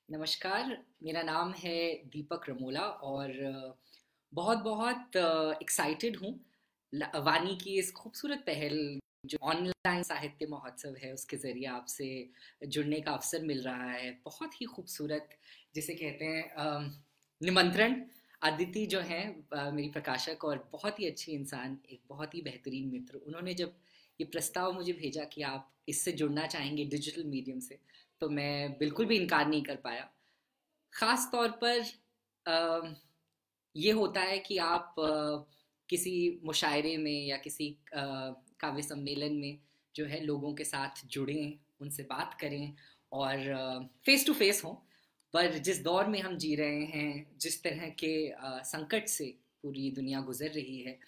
नमस्कार। मेरा नाम है दीपक रमोला और बहुत बहुत एक्साइटेड हूँ वानी की इस खूबसूरत पहल जो ऑनलाइन साहित्य महोत्सव है उसके ज़रिए आपसे जुड़ने का अवसर मिल रहा है। बहुत ही खूबसूरत जिसे कहते हैं निमंत्रण। अदिति जो हैं मेरी प्रकाशक और बहुत ही अच्छी इंसान, एक बहुत ही बेहतरीन मित्र, उन्होंने जब ये प्रस्ताव मुझे भेजा कि आप इससे जुड़ना चाहेंगे डिजिटल मीडियम से, तो मैं बिल्कुल भी इनकार नहीं कर पाया। ख़ास तौर पर अ, ये होता है कि आप किसी मुशायरे में या किसी काव्य सम्मेलन में जो है लोगों के साथ जुड़ें, उनसे बात करें और फेस टू फेस हों। पर जिस दौर में हम जी रहे हैं, जिस तरह के संकट से पूरी दुनिया गुजर रही है,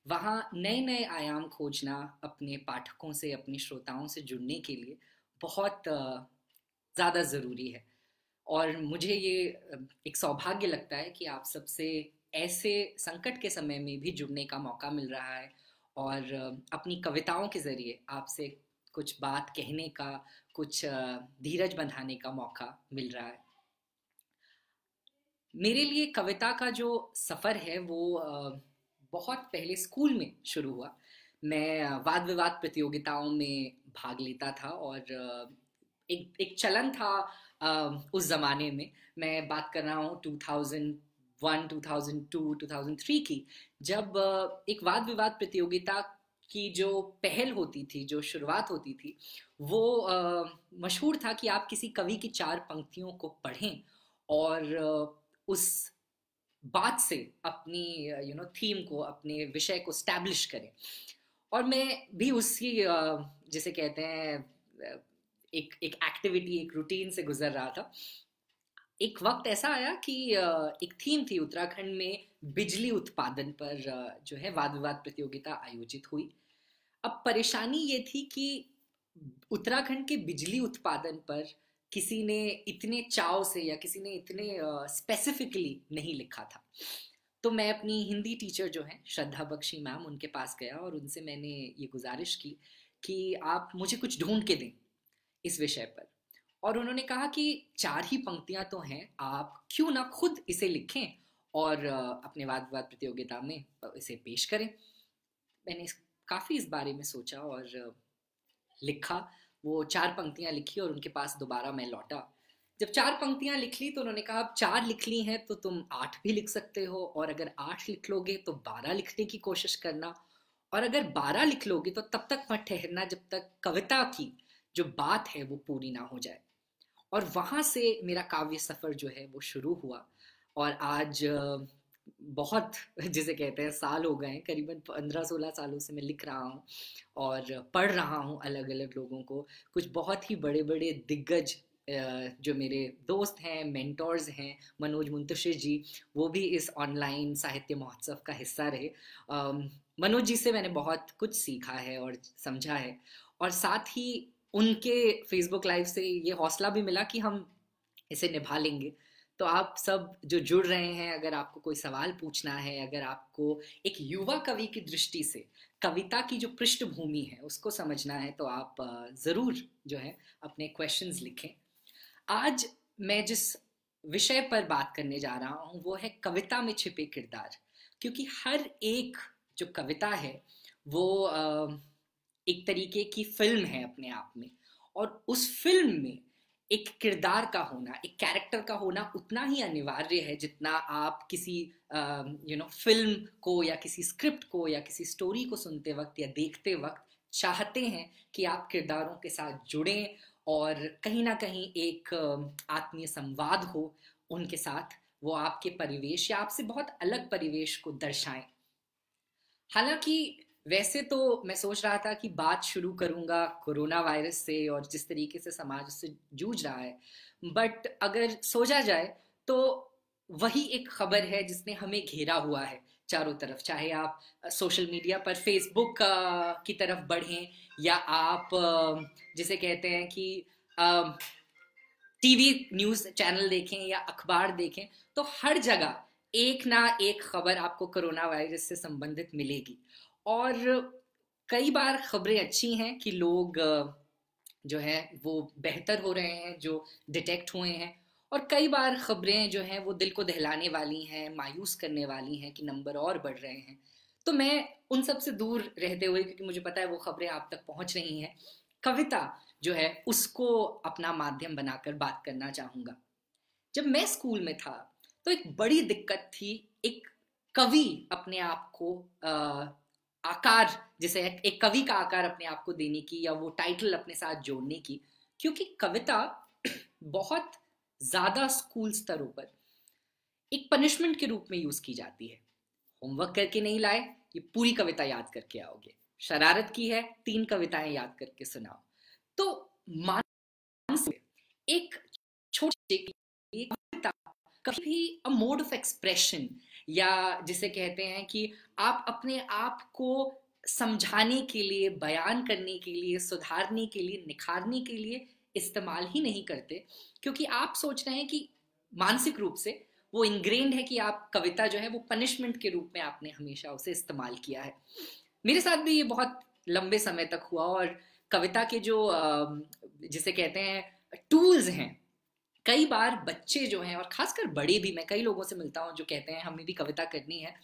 वहाँ नए नए आयाम खोजना अपने पाठकों से, अपने श्रोताओं से जुड़ने के लिए बहुत ज़्यादा ज़रूरी है। और मुझे ये एक सौभाग्य लगता है कि आप सबसे ऐसे संकट के समय में भी जुड़ने का मौका मिल रहा है और अपनी कविताओं के ज़रिए आपसे कुछ बात कहने का, कुछ धीरज बंधाने का मौका मिल रहा है। मेरे लिए कविता का जो सफ़र है वो बहुत पहले स्कूल में शुरू हुआ। मैं वाद विवाद प्रतियोगिताओं में भाग लेता था और एक एक चलन था उस ज़माने में। मैं बात कर रहा हूँ 2001, 2002, 2003 की, जब एक वाद विवाद प्रतियोगिता की जो पहल होती थी, जो शुरुआत होती थी, वो मशहूर था कि आप किसी कवि की चार पंक्तियों को पढ़ें और उस बात से अपनी थीम को, अपने विषय को स्टैब्लिश करें। और मैं भी उसी जिसे कहते हैं एक एक एक्टिविटी, एक रूटीन से गुजर रहा था। एक वक्त ऐसा आया कि एक थीम थी उत्तराखंड में, बिजली उत्पादन पर जो है वाद विवाद प्रतियोगिता आयोजित हुई। अब परेशानी ये थी कि उत्तराखंड के बिजली उत्पादन पर किसी ने इतने चाव से या किसी ने इतने स्पेसिफिकली नहीं लिखा था। तो मैं अपनी हिंदी टीचर जो हैं श्रद्धा बख्शी मैम, उनके पास गया और उनसे मैंने ये गुजारिश की कि आप मुझे कुछ ढूंढ के दें इस विषय पर। और उन्होंने कहा कि चार ही पंक्तियां तो हैं, आप क्यों ना खुद इसे लिखें और अपने वाद विवाद प्रतियोगिता में इसे पेश करें। मैंने काफ़ी इस बारे में सोचा और लिखा। वो चार पंक्तियां लिखी और उनके पास दोबारा मैं लौटा। जब चार पंक्तियां लिख ली तो उन्होंने कहा अब चार लिख ली हैं तो तुम आठ भी लिख सकते हो, और अगर आठ लिख लोगे तो 12 लिखने की कोशिश करना, और अगर 12 लिख लोगे तो तब तक मत ठहरना जब तक कविता की जो बात है वो पूरी ना हो जाए। और वहाँ से मेरा काव्य सफ़र जो है वो शुरू हुआ। और आज बहुत जिसे कहते हैं साल हो गए हैं, करीबन 15-16 सालों से मैं लिख रहा हूँ और पढ़ रहा हूँ अलग अलग लोगों को। कुछ बहुत ही बड़े बड़े दिग्गज जो मेरे दोस्त हैं, मेंटोर्स हैं, मनोज मुंतशिर जी, वो भी इस ऑनलाइन साहित्य महोत्सव का हिस्सा रहे। मनोज जी से मैंने बहुत कुछ सीखा है और समझा है, और साथ ही उनके फेसबुक लाइव से ये हौसला भी मिला कि हम इसे निभा लेंगे। तो आप सब जो जुड़ रहे हैं, अगर आपको कोई सवाल पूछना है, अगर आपको एक युवा कवि की दृष्टि से कविता की जो पृष्ठभूमि है उसको समझना है, तो आप ज़रूर जो है अपने क्वेश्चंस लिखें। आज मैं जिस विषय पर बात करने जा रहा हूँ वो है कविता में छिपे किरदार। क्योंकि हर एक जो कविता है वो एक तरीके की फिल्म है अपने आप में, और उस फिल्म में एक किरदार का होना, एक कैरेक्टर का होना उतना ही अनिवार्य है जितना आप किसी फिल्म को या किसी स्क्रिप्ट को या किसी स्टोरी को सुनते वक्त या देखते वक्त चाहते हैं कि आप किरदारों के साथ जुड़ें और कहीं ना कहीं एक आत्मीय संवाद हो उनके साथ। वो आपके परिवेश या आपसे बहुत अलग परिवेश को दर्शाएं। हालांकि वैसे तो मैं सोच रहा था कि बात शुरू करूंगा कोरोना वायरस से और जिस तरीके से समाज उससे जूझ रहा है, बट अगर सोचा जाए तो वही एक खबर है जिसने हमें घेरा हुआ है चारों तरफ। चाहे आप सोशल मीडिया पर फेसबुक की तरफ बढ़ें, या आप जिसे कहते हैं कि टीवी न्यूज़ चैनल देखें या अखबार देखें, तो हर जगह एक ना एक खबर आपको कोरोना वायरस से संबंधित मिलेगी। और कई बार खबरें अच्छी हैं कि लोग जो है वो बेहतर हो रहे हैं, जो डिटेक्ट हुए हैं, और कई बार खबरें जो हैं वो दिल को दहलाने वाली हैं, मायूस करने वाली हैं कि नंबर और बढ़ रहे हैं। तो मैं उन सब से दूर रहते हुए, क्योंकि मुझे पता है वो खबरें आप तक पहुंच रही हैं, कविता जो है उसको अपना माध्यम बनाकर बात करना चाहूंगा। जब मैं स्कूल में था तो एक बड़ी दिक्कत थी एक कवि अपने आप को आकार, जिसे एक कवि का आकार अपने आप को देने की, या वो टाइटल अपने साथ जोड़ने की। क्योंकि कविता बहुत ज्यादा स्कूल स्तरों पर एक पनिशमेंट के रूप में यूज की जाती है। होमवर्क करके नहीं लाए, ये पूरी कविता याद करके आओगे। शरारत की है, 3 कविताएं याद करके सुनाओ। तो मानसिक एक छोटे कविता कभी भी अ मोड ऑफ एक्सप्रेशन, या जिसे कहते हैं कि आप अपने आप को समझाने के लिए, बयान करने के लिए, सुधारने के लिए, निखारने के लिए इस्तेमाल ही नहीं करते। क्योंकि आप सोच रहे हैं कि मानसिक रूप से वो इंग्रेन्ड है कि आप कविता जो है वो पनिशमेंट के रूप में आपने हमेशा उसे इस्तेमाल किया है। मेरे साथ भी ये बहुत लंबे समय तक हुआ। और कविता के जो जिसे कहते हैं टूल्स हैं, कई बार बच्चे जो हैं और खासकर बड़े भी, मैं कई लोगों से मिलता हूं जो कहते हैं हमें भी कविता करनी है,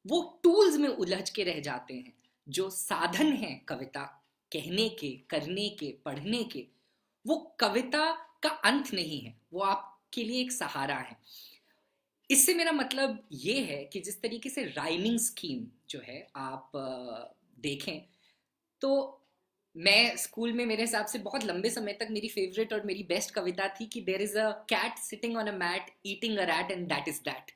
वो टूल्स में उलझ के रह जाते हैं। जो साधन हैं कविता कहने के, करने के, पढ़ने के, वो कविता का अंत नहीं है, वो आपके लिए एक सहारा है। इससे मेरा मतलब ये है कि जिस तरीके से राइमिंग स्कीम जो है आप देखें, तो मैं स्कूल में, मेरे हिसाब से बहुत लंबे समय तक मेरी फेवरेट और मेरी बेस्ट कविता थी कि there is a cat sitting on a mat eating a rat and that is that.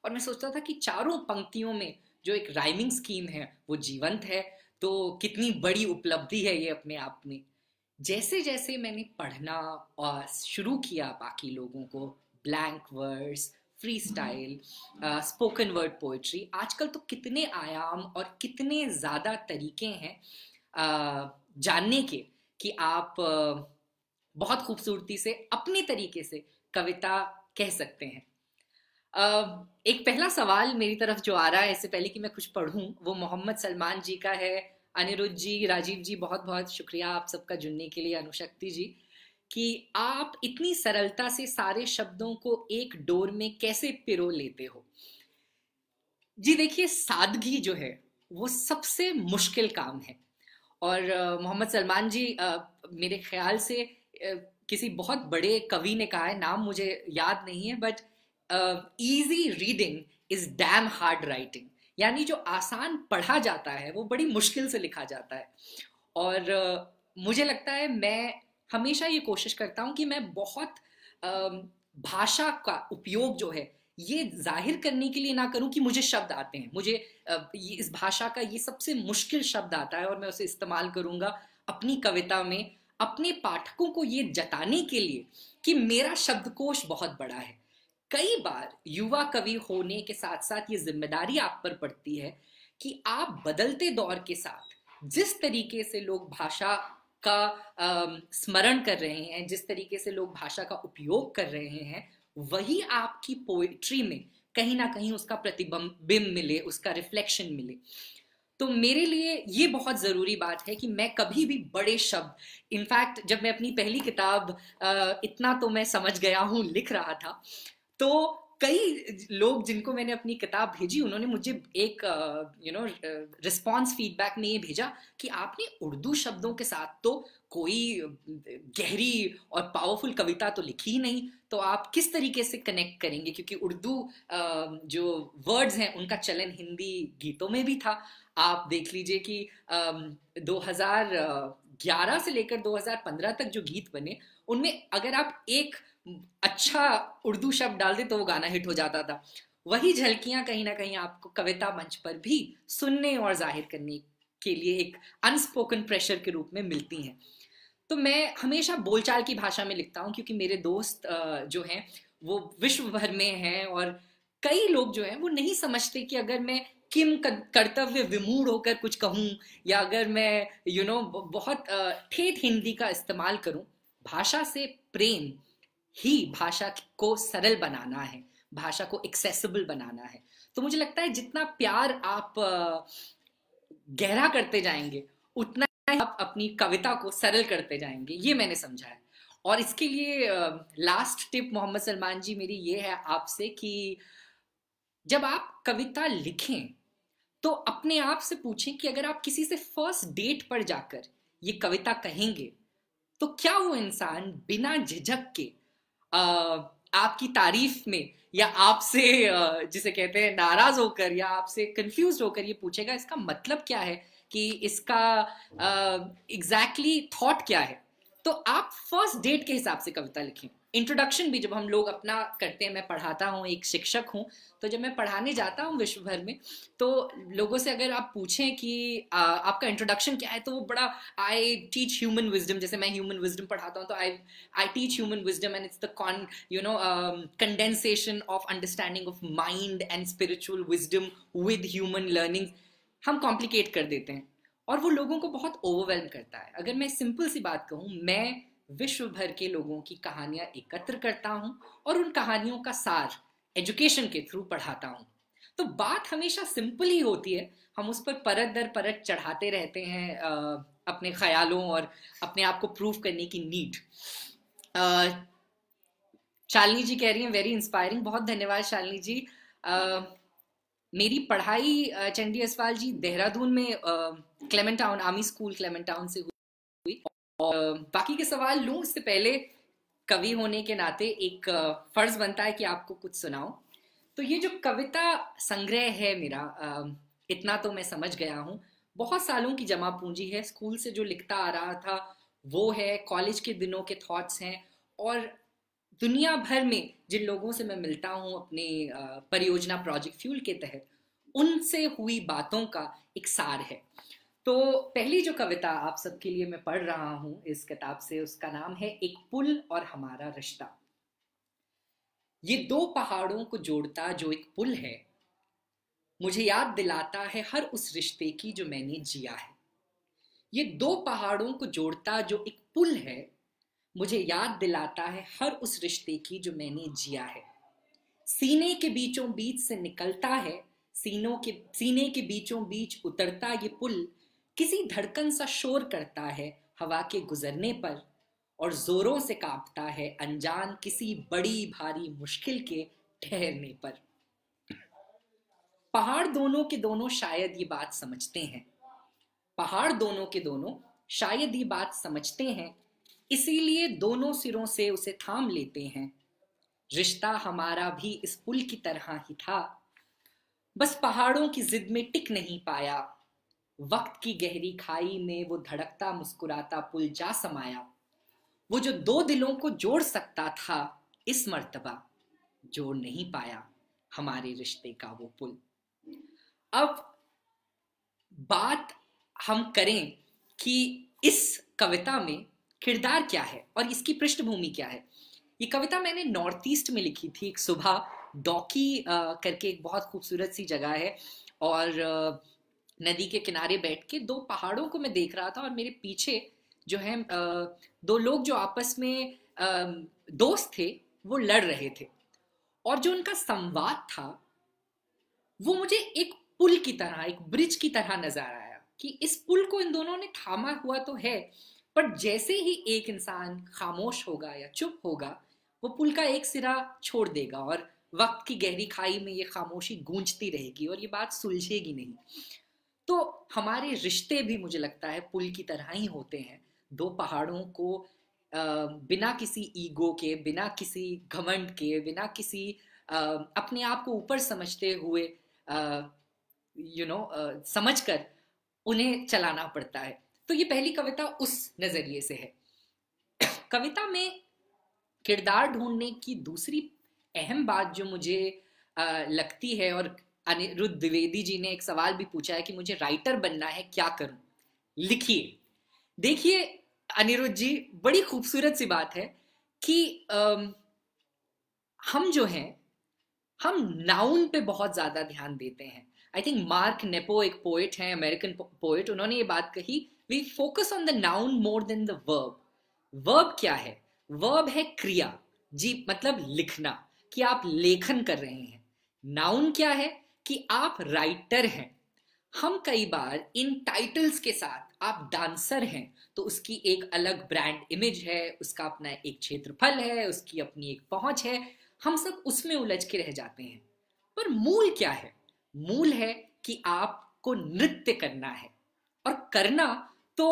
और मैं सोचता था कि चारों पंक्तियों में जो एक राइमिंग स्कीम है वो जीवंत है, तो कितनी बड़ी उपलब्धि है ये अपने आप में। जैसे जैसे मैंने पढ़ना और शुरू किया बाकी लोगों को, blank verse, free style, spoken word poetry, आजकल तो कितने आयाम और कितने ज़्यादा तरीके हैं जानने के कि आप बहुत खूबसूरती से अपने तरीके से कविता कह सकते हैं। एक पहला सवाल मेरी तरफ जो आ रहा है, इससे पहले कि मैं कुछ पढ़ूं, वो मोहम्मद सलमान जी का है। अनिरुद्ध जी, राजीव जी, बहुत बहुत शुक्रिया आप सबका जुड़ने के लिए। अनुशक्ति जी, कि आप इतनी सरलता से सारे शब्दों को एक डोर में कैसे पिरो लेते हो। जी देखिए, सादगी जो है वो सबसे मुश्किल काम है। और मोहम्मद सलमान जी, मेरे ख्याल से किसी बहुत बड़े कवि ने कहा है, नाम मुझे याद नहीं है, but easy reading is damn hard writing. यानी जो आसान पढ़ा जाता है वो बड़ी मुश्किल से लिखा जाता है। और मुझे लगता है, मैं हमेशा ये कोशिश करता हूँ कि मैं बहुत भाषा का उपयोग जो है ये जाहिर करने के लिए ना करूं कि मुझे शब्द आते हैं, मुझे इस भाषा का ये सबसे मुश्किल शब्द आता है और मैं उसे इस्तेमाल करूंगा अपनी कविता में, अपने पाठकों को ये जताने के लिए कि मेरा शब्दकोश बहुत बड़ा है। कई बार युवा कवि होने के साथ साथ ये जिम्मेदारी आप पर पड़ती है कि आप बदलते दौर के साथ जिस तरीके से लोग भाषा का स्मरण कर रहे हैं, जिस तरीके से लोग भाषा का उपयोग कर रहे हैं, वही आपकी पोएट्री में कहीं ना कहीं उसका प्रतिबिंब मिले, उसका रिफ्लेक्शन मिले। तो मेरे लिए ये बहुत ज़रूरी बात है कि मैं कभी भी बड़े शब्द, इनफैक्ट जब मैं अपनी पहली किताब इतना तो मैं समझ गया हूँ लिख रहा था, तो कई लोग जिनको मैंने अपनी किताब भेजी, उन्होंने मुझे एक रिस्पॉन्स फीडबैक में ये भेजा कि आपने उर्दू शब्दों के साथ तो कोई गहरी और पावरफुल कविता तो लिखी ही नहीं, तो आप किस तरीके से कनेक्ट करेंगे, क्योंकि उर्दू जो वर्ड्स हैं उनका चलन हिंदी गीतों में भी था। आप देख लीजिए कि 2011 से लेकर 2015 तक जो गीत बने, उनमें अगर आप एक अच्छा उर्दू शब्द डाल दे तो वो गाना हिट हो जाता था। वही झलकियां कहीं ना कहीं आपको कविता मंच पर भी सुनने और जाहिर करने के लिए एक अनस्पोकन प्रेशर के रूप में मिलती हैं। तो मैं हमेशा बोलचाल की भाषा में लिखता हूँ, क्योंकि मेरे दोस्त जो हैं वो विश्व भर में हैं, और कई लोग जो हैं वो नहीं समझते कि अगर मैं किम कर्तव्य विमूढ़ होकर कुछ कहूँ, या अगर मैं बहुत ठेठ हिंदी का इस्तेमाल करूँ, भाषा से प्रेम ही भाषा को सरल बनाना है, भाषा को एक्सेसिबल बनाना है। तो मुझे लगता है जितना प्यार आप गहरा करते जाएंगे, उतना ही आप अपनी कविता को सरल करते जाएंगे, ये मैंने समझा है। और इसके लिए लास्ट टिप मोहम्मद सलमान जी मेरी ये है आपसे कि जब आप कविता लिखें तो अपने आप से पूछें कि अगर आप किसी से फर्स्ट डेट पर जाकर ये कविता कहेंगे तो क्या वो इंसान बिना झिझक के अ, आपकी तारीफ में या आपसे जिसे कहते हैं नाराज होकर या आपसे कंफ्यूज होकर ये पूछेगा इसका मतलब क्या है, कि इसका एग्जैक्टली थॉट क्या है। तो आप फर्स्ट डेट के हिसाब से कविता लिखें। इंट्रोडक्शन भी जब हम लोग अपना करते हैं, मैं पढ़ाता हूँ, एक शिक्षक हूँ, तो जब मैं पढ़ाने जाता हूँ विश्व भर में, तो लोगों से अगर आप पूछें कि आपका इंट्रोडक्शन क्या है, तो वो बड़ा आई टीच ह्यूमन विजडम, जैसे मैं ह्यूमन विजडम पढ़ाता हूँ, तो I teach human wisdom and it's the condensation of understanding of mind and spiritual wisdom with human learning. हम कॉम्प्लिकेट कर देते हैं और वो लोगों को बहुत ओवरवेलम करता है। अगर मैं सिंपल सी बात कहूँ, मैं विश्व भर के लोगों की कहानियां एकत्र करता हूं और उन कहानियों का सार एजुकेशन के थ्रू पढ़ाता हूं। तो बात हमेशा सिंपल ही होती है, हम उस पर परत दर परत चढ़ाते रहते हैं अपने ख्यालों और अपने आप को प्रूव करने की नीड। शालिनी जी कह रही हैं वेरी इंस्पायरिंग, बहुत धन्यवाद शालिनी जी। मेरी पढ़ाई चंडी असवाल जी देहरादून में Clement town army school Clement town से हुई। और बाकी के सवाल लूं इससे पहले कवि होने के नाते एक फर्ज बनता है कि आपको कुछ सुनाऊं। तो ये जो कविता संग्रह है मेरा, इतना तो मैं समझ गया हूं, बहुत सालों की जमा पूंजी है, स्कूल से जो लिखता आ रहा था वो है, कॉलेज के दिनों के थॉट्स हैं, और दुनिया भर में जिन लोगों से मैं मिलता हूं अपने परियोजना प्रोजेक्ट फ्यूल के तहत, उनसे हुई बातों का एक सार है। तो पहली जो कविता आप सबके लिए मैं पढ़ रहा हूं इस किताब से, उसका नाम है एक पुल और हमारा रिश्ता। ये दो पहाड़ों को जोड़ता जो एक पुल है, मुझे याद दिलाता है हर उस रिश्ते की जो मैंने जिया है। ये दो पहाड़ों को जोड़ता जो एक पुल है, मुझे याद दिलाता है हर उस रिश्ते की जो मैंने जिया है। सीने के बीचों बीच से निकलता है, सीने के बीचों बीच उतरता ये पुल किसी धड़कन सा शोर करता है हवा के गुजरने पर, और जोरों से कांपता है अनजान किसी बड़ी भारी मुश्किल के ठहरने पर। पहाड़ दोनों के दोनों शायद ये बात समझते हैं, पहाड़ दोनों के दोनों शायद ये बात समझते हैं, इसीलिए दोनों सिरों से उसे थाम लेते हैं। रिश्ता हमारा भी इस पुल की तरह ही था, बस पहाड़ों की जिद में टिक नहीं पाया। वक्त की गहरी खाई में वो धड़कता मुस्कुराता पुल जा समाया। वो जो दो दिलों को जोड़ सकता था, इस मर्तबा जोड़ नहीं पाया हमारे रिश्ते का वो पुल। अब बात हम करें कि इस कविता में किरदार क्या है और इसकी पृष्ठभूमि क्या है। ये कविता मैंने नॉर्थ ईस्ट में लिखी थी, एक सुबह डॉकी करके एक बहुत खूबसूरत सी जगह है, और नदी के किनारे बैठ के दो पहाड़ों को मैं देख रहा था, और मेरे पीछे जो है दो लोग जो आपस में दोस्त थे वो लड़ रहे थे, और जो उनका संवाद था वो मुझे एक पुल की तरह, एक ब्रिज की तरह नजर आया कि इस पुल को इन दोनों ने थामा हुआ तो है, पर जैसे ही एक इंसान खामोश होगा या चुप होगा, वो पुल का एक सिरा छोड़ देगा और वक्त की गहरी खाई में ये खामोशी गूंजती रहेगी और ये बात सुलझेगी नहीं। तो हमारे रिश्ते भी मुझे लगता है पुल की तरह ही होते हैं, दो पहाड़ों को बिना किसी ईगो के, बिना किसी घमंड के, बिना किसी अपने आप को ऊपर समझते हुए समझकर उन्हें चलाना पड़ता है। तो ये पहली कविता उस नजरिए से है। कविता में किरदार ढूंढने की दूसरी अहम बात जो मुझे लगती है, और अनिरुद्ध द्विवेदी जी ने एक सवाल भी पूछा है कि मुझे राइटर बनना है, क्या करूं? लिखिए। देखिए अनिरुद्ध जी, बड़ी खूबसूरत सी बात है कि हम जो हैं, हम नाउन पे बहुत ज्यादा ध्यान देते हैं। आई थिंक मार्क नेपो एक पोएट हैं, अमेरिकन पोएट, उन्होंने ये बात कही, we focus on the noun more than the verb. Verb क्या है? वर्ब है क्रिया जी, मतलब लिखना, कि आप लेखन कर रहे हैं। नाउन क्या है? कि आप राइटर हैं। हम कई बार इन टाइटल्स के साथ आप डांसर हैं तो उसकी एक अलग ब्रांड इमेज है, उसका अपना एक क्षेत्रफल है, उसकी अपनी एक पहुंच है। हम सब उसमें उलझ के रह जाते हैं। पर मूल क्या है? मूल है कि आपको नृत्य करना है, और करना तो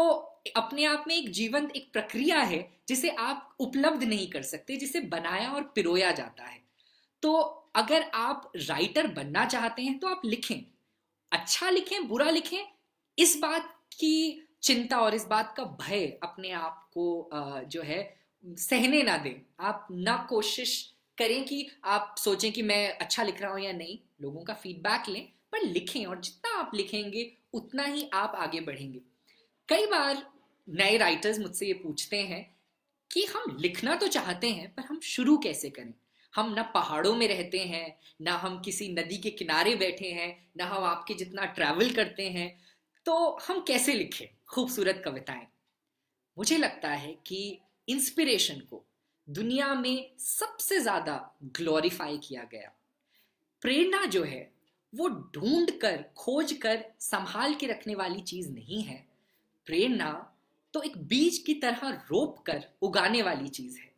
अपने आप में एक जीवंत एक प्रक्रिया है जिसे आप उपलब्ध नहीं कर सकते, जिसे बनाया और पिरोया जाता है। तो अगर आप राइटर बनना चाहते हैं तो आप लिखें, अच्छा लिखें बुरा लिखें, इस बात की चिंता और इस बात का भय अपने आप को जो है सहने ना दें। आप ना कोशिश करें कि आप सोचें कि मैं अच्छा लिख रहा हूं या नहीं, लोगों का फीडबैक लें, पर लिखें, और जितना आप लिखेंगे उतना ही आप आगे बढ़ेंगे। कई बार नए राइटर्स मुझसे ये पूछते हैं कि हम लिखना तो चाहते हैं पर हम शुरू कैसे करें? हम ना पहाड़ों में रहते हैं, ना हम किसी नदी के किनारे बैठे हैं, ना हम आपके जितना ट्रैवल करते हैं, तो हम कैसे लिखें खूबसूरत कविताएं? मुझे लगता है कि इंस्पिरेशन को दुनिया में सबसे ज्यादा ग्लोरीफाई किया गया। प्रेरणा जो है वो ढूंढ कर खोज कर संभाल के रखने वाली चीज नहीं है। प्रेरणा तो एक बीज की तरह रोप कर उगाने वाली चीज है,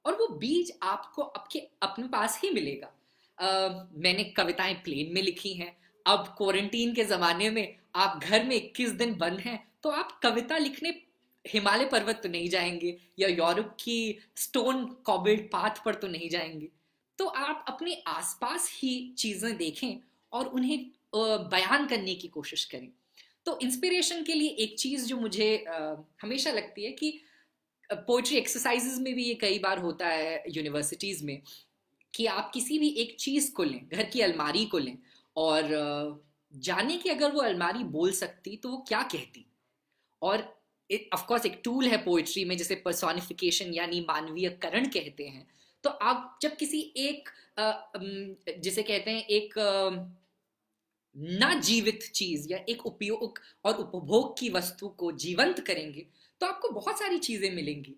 और वो बीज आपको आपके अपने पास ही मिलेगा। मैंने कविताएं प्लेन में लिखी हैं। अब क्वारंटीन के जमाने में आप घर में 21 दिन बंद हैं, तो आप कविता लिखने हिमालय पर्वत तो नहीं जाएंगे, या यूरोप की स्टोन कॉबल्ड पाथ पर तो नहीं जाएंगे। तो आप अपने आसपास ही चीजें देखें और उन्हें बयान करने की कोशिश करें। तो इंस्पिरेशन के लिए एक चीज जो मुझे हमेशा लगती है कि पोइट्री एक्सरसाइजेज में भी ये कई बार होता है यूनिवर्सिटीज में, कि आप किसी भी एक चीज को लें, घर की अलमारी को लें, और जाने कि अगर वो अलमारी बोल सकती तो वो क्या कहती। और ऑफ कोर्स एक टूल है पोइट्री में जिसे पर्सोनिफिकेशन यानी मानवीयकरण कहते हैं। तो आप जब किसी एक जिसे कहते हैं एक ना जीवित चीज या एक उपयोग और उपभोग की वस्तु को जीवंत करेंगे तो आपको बहुत सारी चीजें मिलेंगी।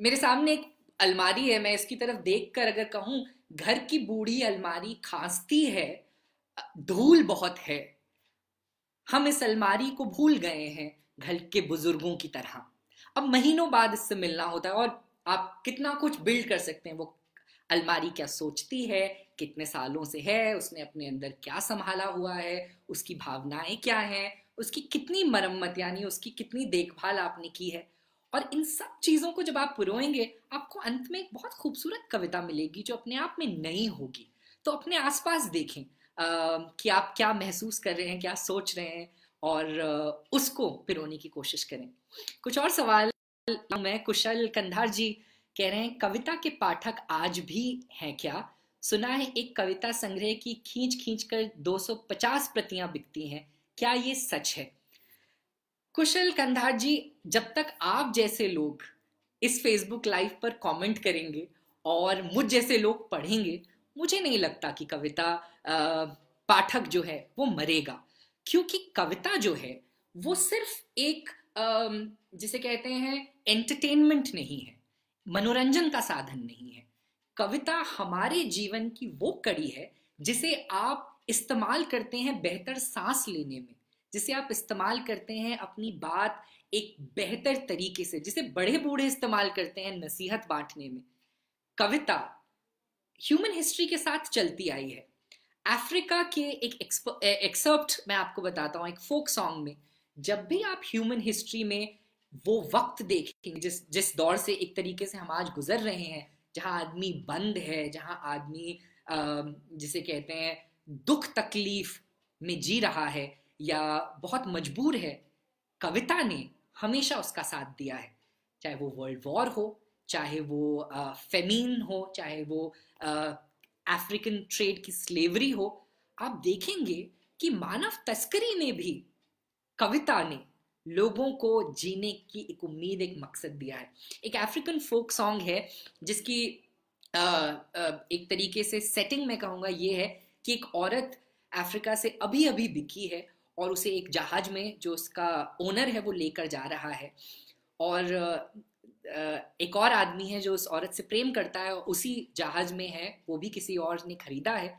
मेरे सामने एक अलमारी है, मैं इसकी तरफ देखकर अगर कहूं घर की बूढ़ी अलमारी खांसती है, धूल बहुत है, हम इस अलमारी को भूल गए हैं घर के बुजुर्गों की तरह। अब महीनों बाद इससे मिलना होता है, और आप कितना कुछ बिल्ड कर सकते हैं। वो अलमारी क्या सोचती है, कितने सालों से है, उसने अपने अंदर क्या संभाला हुआ है, उसकी भावनाएं क्या हैं, उसकी कितनी मरम्मत यानी उसकी कितनी देखभाल आपने की है। और इन सब चीजों को जब आप पुरोएंगे आपको अंत में एक बहुत खूबसूरत कविता मिलेगी जो अपने आप में नई होगी। तो अपने आसपास देखें कि आप क्या महसूस कर रहे हैं, क्या सोच रहे हैं, और उसको पिरोने की कोशिश करें। कुछ और सवाल। मैं कुशल कंधार जी कह रहे हैं, कविता के पाठक आज भी हैं क्या? सुना है एक कविता संग्रह की खींच खींच कर 250 प्रतियां बिकती हैं, क्या ये सच है? कुशल कंधार जी, जब तक आप जैसे लोग इस फेसबुक लाइव पर कमेंट करेंगे और मुझ जैसे लोग पढ़ेंगे, मुझे नहीं लगता कि कविता पाठक जो है वो मरेगा। क्योंकि कविता जो है वो सिर्फ एक जिसे कहते हैं एंटरटेनमेंट नहीं है, मनोरंजन का साधन नहीं है। कविता हमारे जीवन की वो कड़ी है जिसे आप इस्तेमाल करते हैं बेहतर सांस लेने में, जिसे आप इस्तेमाल करते हैं अपनी बात एक बेहतर तरीके से, जिसे बड़े बूढ़े इस्तेमाल करते हैं नसीहत बांटने में। कविता ह्यूमन हिस्ट्री के साथ चलती आई है। अफ्रीका के एक एक्सर्प्ट मैं आपको बताता हूँ, एक फोक सॉन्ग में, जब भी आप ह्यूमन हिस्ट्री में वो वक्त देखेंगे जिस जिस दौर से एक तरीके से हम आज गुजर रहे हैं, जहाँ आदमी बंद है, जहाँ आदमी जिसे कहते हैं दुख तकलीफ में जी रहा है या बहुत मजबूर है, कविता ने हमेशा उसका साथ दिया है। चाहे वो वर्ल्ड वॉर हो, चाहे वो फेमीन हो, चाहे वो अफ्रीकन ट्रेड की स्लेवरी हो, आप देखेंगे कि मानव तस्करी में भी कविता ने लोगों को जीने की एक उम्मीद, एक मकसद दिया है। एक अफ्रीकन फोक सॉन्ग है जिसकी एक तरीके से सेटिंग मैं कहूँगा ये है कि एक औरत अफ्रीका से अभी अभी बिकी है और उसे एक जहाज में जो उसका ओनर है वो लेकर जा रहा है, और एक और आदमी है जो उस औरत से प्रेम करता है और उसी जहाज में है, वो भी किसी और ने खरीदा है,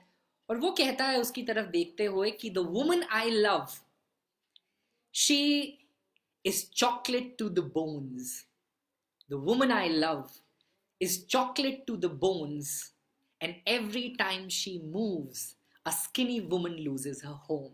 और वो कहता है उसकी तरफ देखते हुए कि the woman I love, she is chocolate to the bones. The woman I love is chocolate to the bones, and every time she moves, a skinny woman loses her home.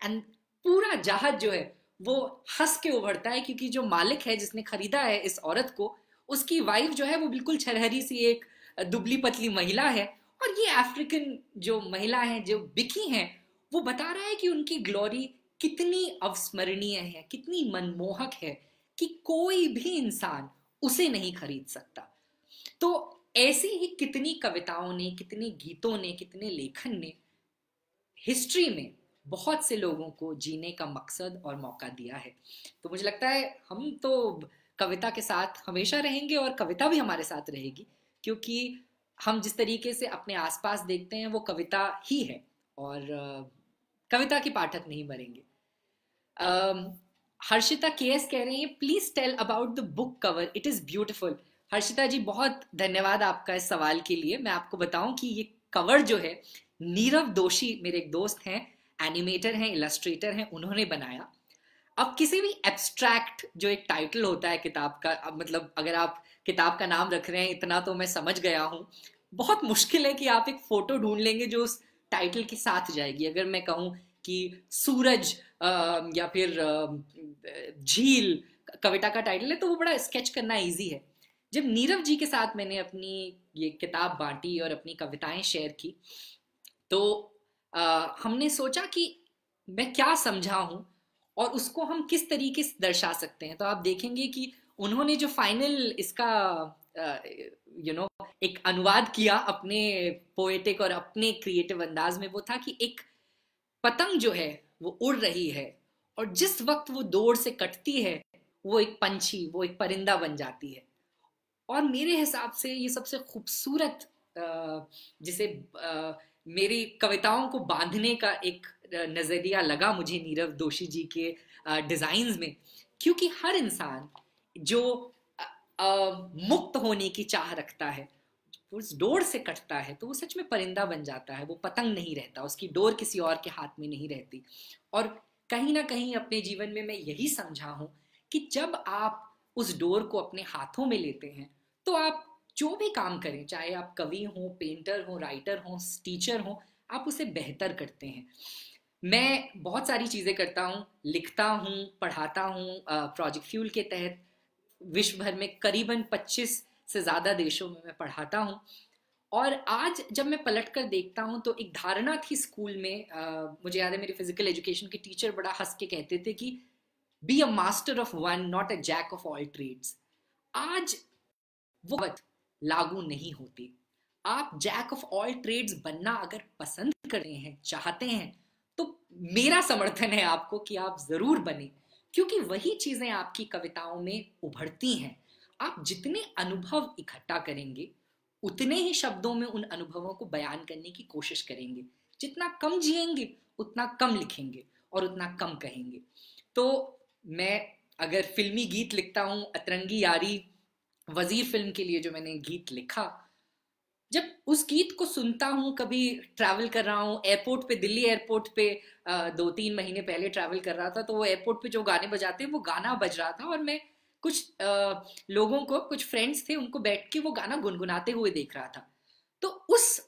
And पूरा जहाज जो है वो हंस के उभरता है, क्योंकि जो मालिक है जिसने खरीदा है इस औरत को, उसकी वाइफ जो है वो बिल्कुल छरहरी सी एक दुबली पतली महिला है। और ये अफ्रीकन जो महिला है, जो बिकी हैं, वो बता रहा है कि उनकी ग्लोरी कितनी अविस्मरणीय है, कितनी मनमोहक है, कि कोई भी इंसान उसे नहीं खरीद सकता। तो ऐसी ही कितनी कविताओं ने, कितने गीतों ने, कितने लेखन ने हिस्ट्री में बहुत से लोगों को जीने का मकसद और मौका दिया है। तो मुझे लगता है हम तो कविता के साथ हमेशा रहेंगे और कविता भी हमारे साथ रहेगी, क्योंकि हम जिस तरीके से अपने आसपास देखते हैं वो कविता ही है, और कविता के पाठक नहीं मरेंगे। हर्षिता केएस कह रहे हैं, please tell about the book cover, it is beautiful. Harshita ji, बहुत धन्यवाद आपका इस सवाल के लिए। मैं आपको बताऊं कि ये कवर जो है नीरव दोषी, मेरे एक दोस्त हैं, एनिमेटर हैं, इलस्ट्रेटर हैं, उन्होंने बनाया। अब किसी भी एब्स्ट्रैक्ट जो एक टाइटल होता है किताब का, अब मतलब अगर आप किताब का नाम रख रहे हैं, इतना तो मैं समझ गया हूँ, बहुत मुश्किल है कि आप एक फोटो ढूंढ लेंगे जो उस टाइटल के साथ जाएगी। अगर मैं कहूँ कि सूरज या फिर झील कविता का टाइटल है, तो वो बड़ा स्केच करना इजी है। जब नीरव जी के साथ मैंने अपनी ये किताब बांटी और अपनी कविताएं शेयर की, तो हमने सोचा कि मैं क्या समझा हूं और उसको हम किस तरीके से दर्शा सकते हैं। तो आप देखेंगे कि उन्होंने जो फाइनल इसका एक अनुवाद किया अपने पोएटिक और अपने क्रिएटिव अंदाज में, वो था कि एक पतंग जो है वो उड़ रही है, और जिस वक्त वो दौड़ से कटती है वो एक पंछी, वो एक परिंदा बन जाती है। और मेरे हिसाब से ये सबसे खूबसूरत जिसे मेरी कविताओं को बांधने का एक नजरिया लगा मुझे नीरव दोषी जी के डिजाइन्स में, क्योंकि हर इंसान जो मुक्त होने की चाह रखता है, उस डोर से कटता है, तो वो सच में परिंदा बन जाता है, वो पतंग नहीं रहता, उसकी डोर किसी और के हाथ में नहीं रहती। और कहीं ना कहीं अपने जीवन में मैं यही समझा हूं कि जब आप उस डोर को अपने हाथों में लेते हैं, तो आप जो भी काम करें, चाहे आप कवि हो, पेंटर हो, राइटर हो, टीचर हो, आप उसे बेहतर करते हैं। मैं बहुत सारी चीज़ें करता हूँ, लिखता हूँ, पढ़ाता हूँ, प्रोजेक्ट फ्यूल के तहत विश्व भर में करीबन 25 से ज़्यादा देशों में मैं पढ़ाता हूँ। और आज जब मैं पलट कर देखता हूँ तो एक धारणा थी स्कूल में, मुझे याद है मेरे फिजिकल एजुकेशन के टीचर बड़ा हंस के कहते थे कि be a master of one, not a jack of all trades. आज वो बात लागू नहीं होती। आप जैक ऑफ ऑल ट्रेड्स बनना अगर पसंद कर रहे हैं, चाहते हैं, तो मेरा समर्थन है आपको कि आप जरूर बने, क्योंकि वही चीजें आपकी कविताओं में उभरती हैं। आप जितने अनुभव इकट्ठा करेंगे, उतने ही शब्दों में उन अनुभवों को बयान करने की कोशिश करेंगे। जितना कम जिएंगे उतना कम लिखेंगे और उतना कम कहेंगे। तो मैं अगर फिल्मी गीत लिखता हूँ, अतरंगी यारी वजीर फिल्म के लिए जो मैंने गीत लिखा, जब उस गीत को सुनता हूँ, कभी ट्रैवल कर रहा हूँ एयरपोर्ट पे, दिल्ली एयरपोर्ट पे 2-3 महीने पहले ट्रैवल कर रहा था, तो वो एयरपोर्ट पे जो गाने बजाते हैं वो गाना बज रहा था, और मैं कुछ लोगों को, कुछ फ्रेंड्स थे, उनको बैठ के वो गाना गुनगुनाते हुए देख रहा था। तो उस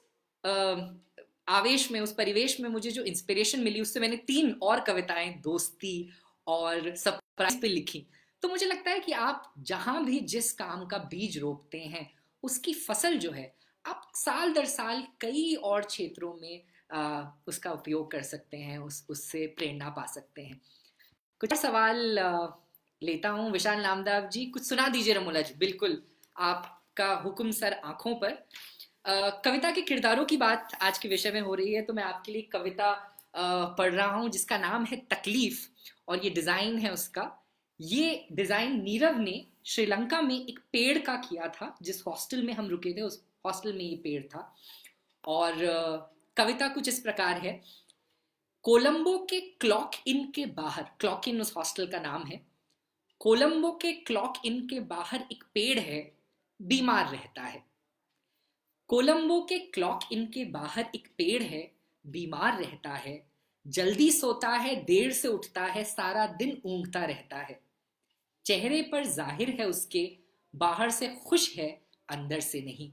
आवेश में, उस परिवेश में मुझे जो इंस्पिरेशन मिली, उससे मैंने 3 और कविताएं दोस्ती और सरप्राइज पे लिखी। तो मुझे लगता है कि आप जहां भी जिस काम का बीज रोपते हैं, उसकी फसल जो है आप साल दर साल कई और क्षेत्रों में उसका उपयोग कर सकते हैं, उससे प्रेरणा पा सकते हैं। कुछ और सवाल लेता हूँ। विशाल नामदाव जी, कुछ सुना दीजिए। रमोला जी, बिल्कुल आपका हुक्म सर आंखों पर। कविता के किरदारों की बात आज के विषय में हो रही है, तो मैं आपके लिए कविता पढ़ रहा हूँ जिसका नाम है तकलीफ, और ये डिजाइन है उसका। ये डिजाइन नीरव ने श्रीलंका में एक पेड़ का किया था। जिस हॉस्टल में हम रुके थे, उस हॉस्टल में ये पेड़ था। और कविता कुछ इस प्रकार है। कोलंबो के क्लॉक इन के बाहर, क्लॉक इन उस हॉस्टल का नाम है, कोलंबो के क्लॉक इन के बाहर एक पेड़ है, बीमार रहता है। कोलंबो के क्लॉक इन के बाहर एक पेड़ है, बीमार रहता है, जल्दी सोता है, देर से उठता है, सारा दिन ऊँघता रहता है। चेहरे पर जाहिर है उसके, बाहर से खुश है अंदर से नहीं।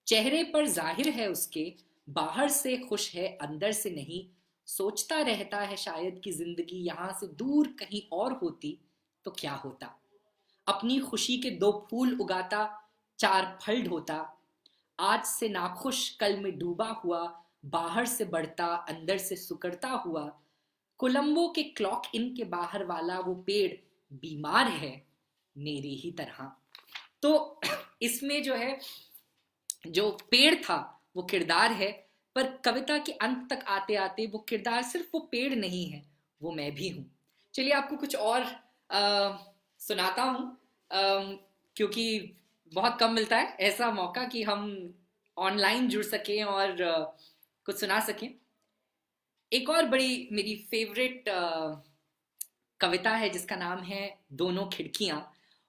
चेहरे पर जाहिर है उसके, बाहर से खुश है अंदर से नहीं। सोचता रहता है शायद कि जिंदगी यहां से दूर कहीं और होती तो क्या होता। अपनी खुशी के दो फूल उगाता, चार फल ढोता। आज से नाखुश कल में डूबा हुआ, बाहर से बढ़ता अंदर से सुकड़ता हुआ। कोलंबो के क्लॉक इन के बाहर वाला वो पेड़ बीमार है मेरी ही तरह। तो इसमें जो है, जो पेड़ था वो किरदार है, पर कविता के अंत तक आते आते वो किरदार सिर्फ वो पेड़ नहीं है, वो मैं भी हूं। चलिए आपको कुछ और सुनाता हूं, क्योंकि बहुत कम मिलता है ऐसा मौका कि हम ऑनलाइन जुड़ सकें और कुछ सुना सकें। एक और बड़ी मेरी फेवरेट कविता है जिसका नाम है दोनों खिड़कियां।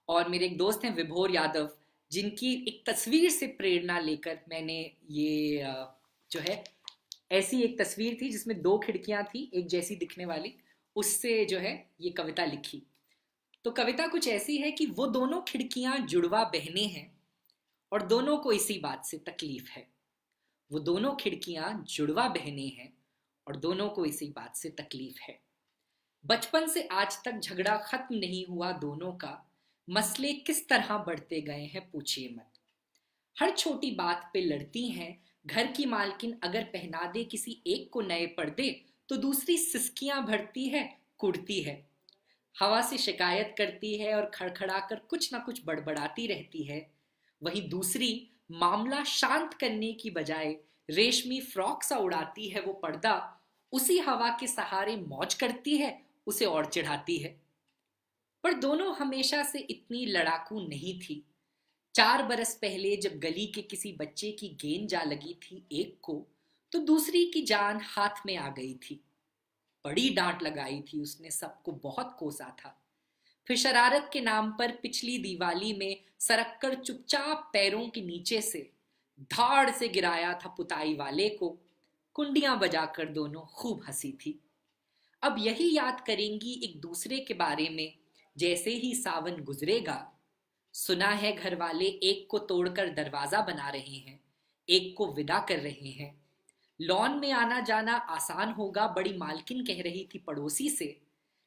और मेरे एक दोस्त हैं विभोर यादव, जिनकी एक तस्वीर से प्रेरणा लेकर मैंने ये जो है, ऐसी एक तस्वीर थी जिसमें दो खिड़कियां थी एक जैसी दिखने वाली, उससे जो है ये कविता लिखी। तो कविता कुछ ऐसी है कि वो दोनों खिड़कियां जुड़वा बहनें हैं और दोनों को इसी बात से तकलीफ है। वो दोनों खिड़कियां जुड़वा बहनें हैं और दोनों को इसी बात से तकलीफ है। बचपन से आज तक झगड़ा खत्म नहीं हुआ दोनों का, मसले किस तरह बढ़ते गए हैं पूछिए मत। हर छोटी बात पे लड़ती हैं, घर की मालकिन अगर पहना दे किसी एक को नए पर्दे तो दूसरी सिसकियां भरती है, कुड़ती है। हवा से शिकायत करती है और खड़खड़ाकर कुछ ना कुछ बड़बड़ाती रहती है। वहीं दूसरी मामला शांत करने की बजाय रेशमी फ्रॉक सा उड़ाती है वो पर्दा, उसी हवा के सहारे मौज करती है, उसे और चिढ़ाती है। पर दोनों हमेशा से इतनी लड़ाकू नहीं थी। 4 बरस पहले जब गली के किसी बच्चे की गेंद जा लगी थी एक को, तो दूसरी की जान हाथ में आ गई थी। बड़ी डांट लगाई थी उसने, सबको बहुत कोसा था। फिर शरारत के नाम पर पिछली दिवाली में सरक कर चुपचाप पैरों के नीचे से धाड़ से गिराया था पुताई वाले को। कुंडियां बजाकर दोनों खूब हंसी थी। अब यही याद करेंगी एक दूसरे के बारे में जैसे ही सावन गुजरेगा। सुना है घर वाले एक को तोड़कर दरवाजा बना रहे हैं, एक को विदा कर रहे हैं। लॉन में आना जाना आसान होगा बड़ी मालकिन कह रही थी पड़ोसी से।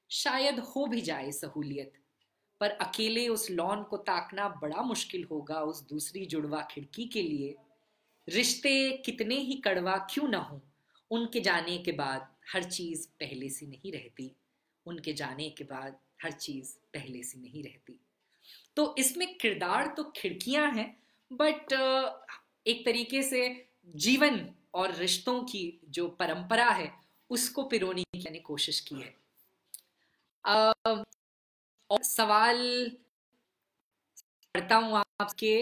शायद हो भी जाए सहूलियत, पर अकेले उस लॉन को ताकना बड़ा मुश्किल होगा उस दूसरी जुड़वा खिड़की के लिए। रिश्ते कितने ही कड़वा क्यों ना हो, उनके जाने के बाद हर चीज पहले सी नहीं रहती। उनके जाने के बाद हर चीज पहले सी नहीं रहती। तो इसमें किरदार तो खिड़कियां हैं, बट एक तरीके से जीवन और रिश्तों की जो परंपरा है उसको पिरोने की मैंने कोशिश की है। और सवाल पढ़ता हूँ आपके।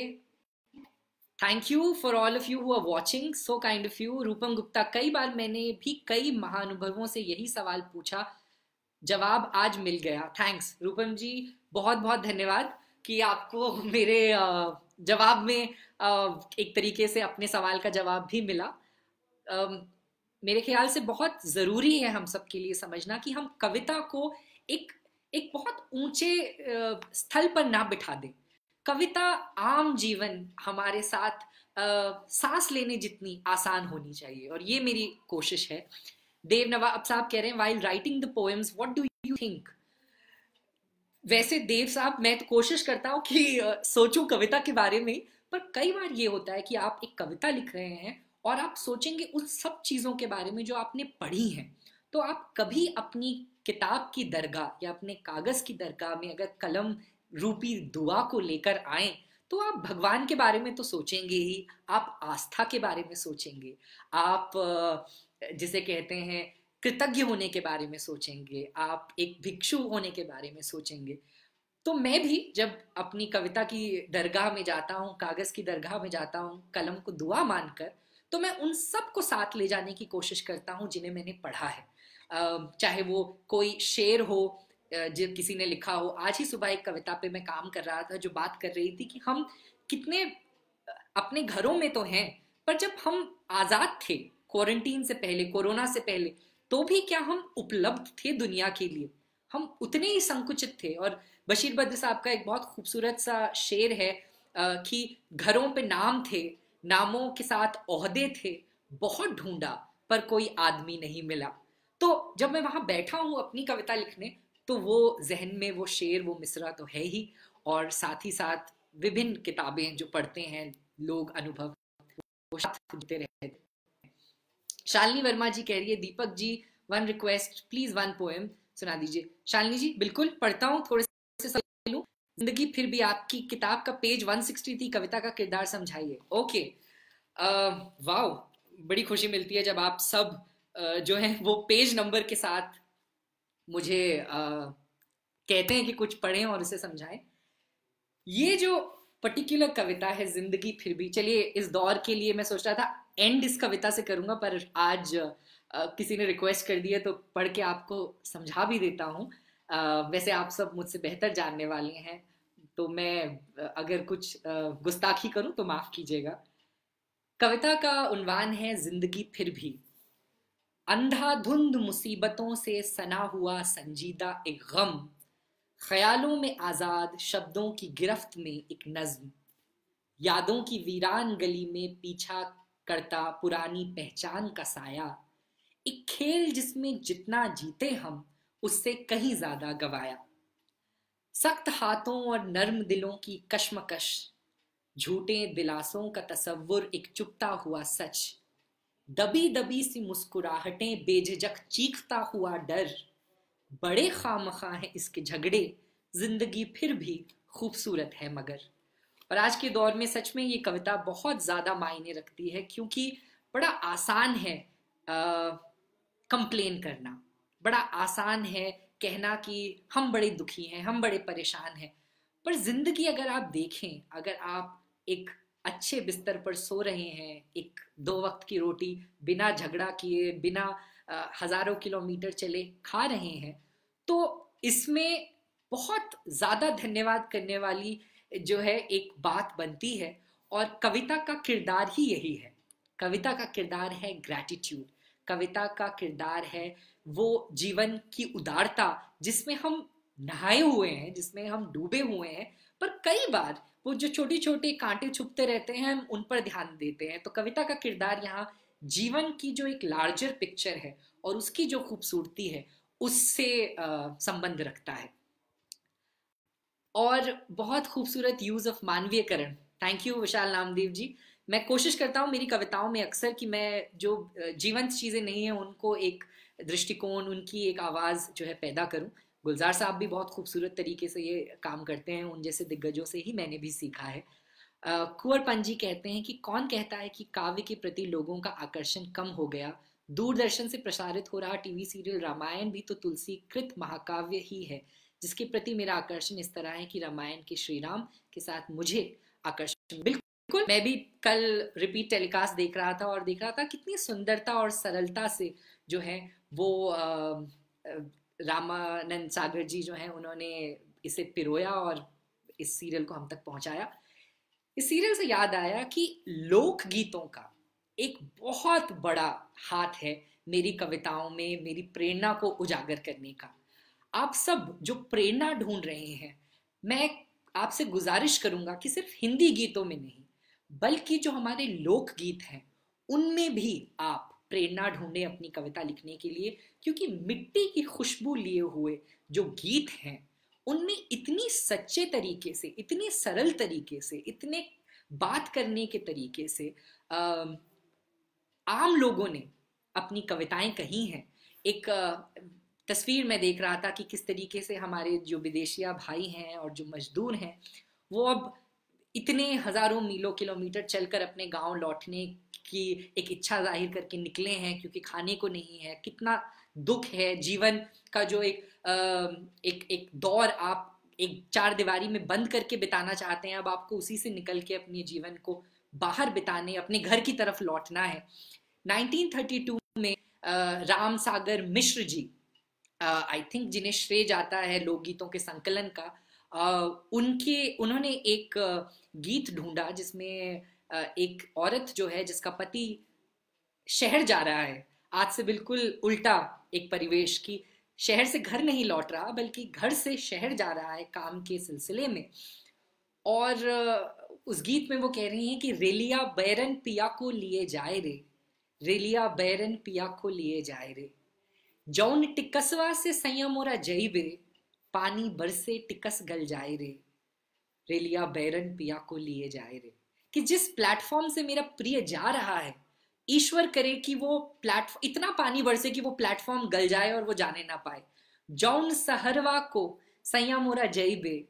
Thank you for all of you who are watching, so kind of you. Rupam Gupta, कई बार मैंने भी कई महानुभवों से यही सवाल पूछा, जवाब आज मिल गया। थैंक्स रूपम जी, बहुत बहुत धन्यवाद कि आपको मेरे जवाब में एक तरीके से अपने सवाल का जवाब भी मिला। मेरे ख्याल से बहुत ज़रूरी है हम सबके लिए समझना कि हम कविता को एक एक बहुत ऊंचे स्थल पर ना बिठा दें। कविता आम जीवन हमारे साथ सांस लेने जितनी आसान होनी चाहिए, और ये मेरी कोशिश है। देव नवाब साहब कह रहे हैं, while writing the poems what do you think? वैसे देव साहब, मैं तो कोशिश करता हूँ कि सोचूं कविता के बारे में, पर कई बार ये होता है कि आप एक कविता लिख रहे हैं और आप सोचेंगे उन सब चीज़ों के बारे में जो आपने पढ़ी हैं। तो आप कभी अपनी किताब की दरगाह या अपने कागज़ की दरगाह में अगर कलम रूपी दुआ को लेकर आए तो आप भगवान के बारे में तो सोचेंगे ही, आप आस्था के बारे में सोचेंगे, आप जिसे कहते हैं कृतज्ञ होने के बारे में सोचेंगे, आप एक भिक्षु होने के बारे में सोचेंगे। तो मैं भी जब अपनी कविता की दरगाह में जाता हूँ, कागज़ की दरगाह में जाता हूँ कलम को दुआ मानकर, तो मैं उन सब को साथ ले जाने की कोशिश करता हूँ जिन्हें मैंने पढ़ा है। चाहे वो कोई शेर हो जो किसी ने लिखा हो। आज ही सुबह एक कविता पे मैं काम कर रहा था जो बात कर रही थी कि हम कितने अपने घरों में तो हैं, पर जब हम आज़ाद थे क्वारंटीन से पहले, कोरोना से पहले, तो भी क्या हम उपलब्ध थे दुनिया के लिए? हम उतने ही संकुचित थे। और बशीर बद्र साहब का एक बहुत खूबसूरत सा शेर है कि घरों पे नाम थे, नामों के साथ ओहदे थे, बहुत ढूंढा पर कोई आदमी नहीं मिला। तो जब मैं वहां बैठा हूं अपनी कविता लिखने, तो वो जहन में वो शेर, वो मिसरा तो है ही, और साथ ही साथ विभिन्न किताबें जो पढ़ते हैं लोग, अनुभव, वो साथ जुड़ते रहते हैं। शालिनी वर्मा जी कह रही है, Deepak ji one request please, one poem सुना दीजिए। शालिनी जी बिल्कुल पढ़ता हूँ, थोड़े से लूं। जिंदगी फिर भी आपकी किताब का पेज 163, कविता का किरदार समझाइए। ओके, वाओ, बड़ी खुशी मिलती है जब आप सब जो है वो पेज नंबर के साथ मुझे कहते हैं कि कुछ पढ़ें और उसे समझाएं। ये जो पर्टिकुलर कविता है जिंदगी फिर भी, चलिए इस दौर के लिए मैं सोच रहा था एंड इस कविता से करूंगा, पर आज किसी ने रिक्वेस्ट कर दिया तो पढ़ के आपको समझा भी देता हूँ। वैसे आप सब मुझसे बेहतर जानने वाले हैं, तो मैं अगर कुछ गुस्ताखी करूं तो माफ कीजिएगा। कविता का उन्वान है जिंदगी फिर भी। अंधाधुंध मुसीबतों से सना हुआ संजीदा एक गम, ख्यालों में आजाद शब्दों की गिरफ्त में एक नज्म, यादों की वीरान गली में पीछा करता पुरानी पहचान का साया, एक खेल जिसमें जितना जीते हम उससे कहीं ज्यादा गवाया, सख्त हाथों और नर्म दिलों की कश्मकश, झूठे दिलासों का तसव्वुर एक चुपता हुआ सच, दबी दबी सी मुस्कुराहटें बेझिझक चीखता हुआ डर, बड़े खामखा हैं इसके झगड़े, जिंदगी फिर भी खूबसूरत है मगर। और आज के दौर में सच में ये कविता बहुत ज्यादा मायने रखती है, क्योंकि बड़ा आसान है कंप्लेन करना, बड़ा आसान है कहना कि हम बड़े दुखी हैं, हम बड़े परेशान हैं। पर जिंदगी अगर आप देखें, अगर आप एक अच्छे बिस्तर पर सो रहे हैं, एक दो वक्त की रोटी बिना झगड़ा किए, बिना हजारों किलोमीटर चले खा रहे हैं, तो इसमें बहुत ज्यादा धन्यवाद करने वाली जो है एक बात बनती है। और कविता का किरदार ही यही है, कविता का किरदार है ग्रैटिट्यूड, कविता का किरदार है वो जीवन की उदारता जिसमें हम नहाए हुए हैं, जिसमें हम डूबे हुए हैं, पर कई बार वो जो छोटे छोटे कांटे छुपते रहते हैं हम उन पर ध्यान देते हैं। तो कविता का किरदार यहाँ जीवन की जो एक लार्जर पिक्चर है और उसकी जो खूबसूरती है उससे संबंध रखता है। और बहुत खूबसूरत यूज ऑफ मानवीयकरण, थैंक यू विशाल नामदेव जी। मैं कोशिश करता हूँ मेरी कविताओं में अक्सर कि मैं जो जीवंत चीज़ें नहीं हैं उनको एक दृष्टिकोण, उनकी एक आवाज़ जो है पैदा करूँ। गुलजार साहब भी बहुत खूबसूरत तरीके से ये काम करते हैं, उन जैसे दिग्गजों से ही मैंने भी सीखा है। कुंवर पंजी कहते हैं कि कौन कहता है कि काव्य के प्रति लोगों का आकर्षण कम हो गया, दूरदर्शन से प्रसारित हो रहा टीवी सीरियल रामायण भी तो तुलसी कृत महाकाव्य ही है, जिसके प्रति मेरा आकर्षण इस तरह है कि रामायण के श्री राम के साथ मुझे आकर्षण। बिल्कुल, मैं भी कल रिपीट टेलीकास्ट देख रहा था और देख रहा था कितनी सुंदरता और सरलता से जो है वो रामानंद सागर जी जो हैं उन्होंने इसे पिरोया और इस सीरियल को हम तक पहुंचाया। इस सीरियल से याद आया कि लोक गीतों का एक बहुत बड़ा हाथ है मेरी कविताओं में, मेरी प्रेरणा को उजागर करने का। आप सब जो प्रेरणा ढूंढ रहे हैं, मैं आपसे गुजारिश करूंगा कि सिर्फ हिंदी गीतों में नहीं बल्कि जो हमारे लोक गीत हैं उनमें भी आप प्रेरणा ढूंढें अपनी कविता लिखने के लिए, क्योंकि मिट्टी की खुशबू लिए हुए जो गीत हैं उनमें इतनी सच्चे तरीके से, इतनी सरल तरीके से, इतने बात करने के तरीके से आम लोगों ने अपनी कविताएं कही हैं। एक तस्वीर में देख रहा था कि किस तरीके से हमारे जो विदेशिया भाई हैं और जो मजदूर हैं वो अब इतने हजारों मीलों किलोमीटर चलकर अपने गांव लौटने की एक इच्छा जाहिर करके निकले हैं क्योंकि खाने को नहीं है। कितना दुख है जीवन का, जो एक दौर आप एक चार दीवारी में बंद करके बिताना चाहते हैं, अब आपको उसी से निकल के अपने जीवन को बाहर बिताने, अपने घर की तरफ लौटना है। 1932 में राम सागर मिश्र जी, आई थिंक जिन्हें श्रेय जाता है लोकगीतों के संकलन का, उन्होंने एक गीत ढूंढा जिसमें एक औरत जो है जिसका पति शहर जा रहा है, आज से बिल्कुल उल्टा एक परिवेश की, शहर से घर नहीं लौट रहा बल्कि घर से शहर जा रहा है काम के सिलसिले में। और उस गीत में वो कह रही हैं कि रेलिया बैरन पिया को लिए जाए रे, रेलिया बैरन पिया को लिए जाए रे, जौन टिकसवा से सैया मोरा जईबे, पानी बरसे टिकस गल जाए रे, रेलिया बैरन पिया को लिए जाए रे। कि जिस प्लेटफॉर्म से मेरा प्रिय जा रहा है, ईश्वर करे कि वो प्लेटफॉर्म इतना पानी बरसे कि वो प्लेटफॉर्म गल जाए और वो जाने ना पाए। जौन सहरवा को सैया मोरा जईबे,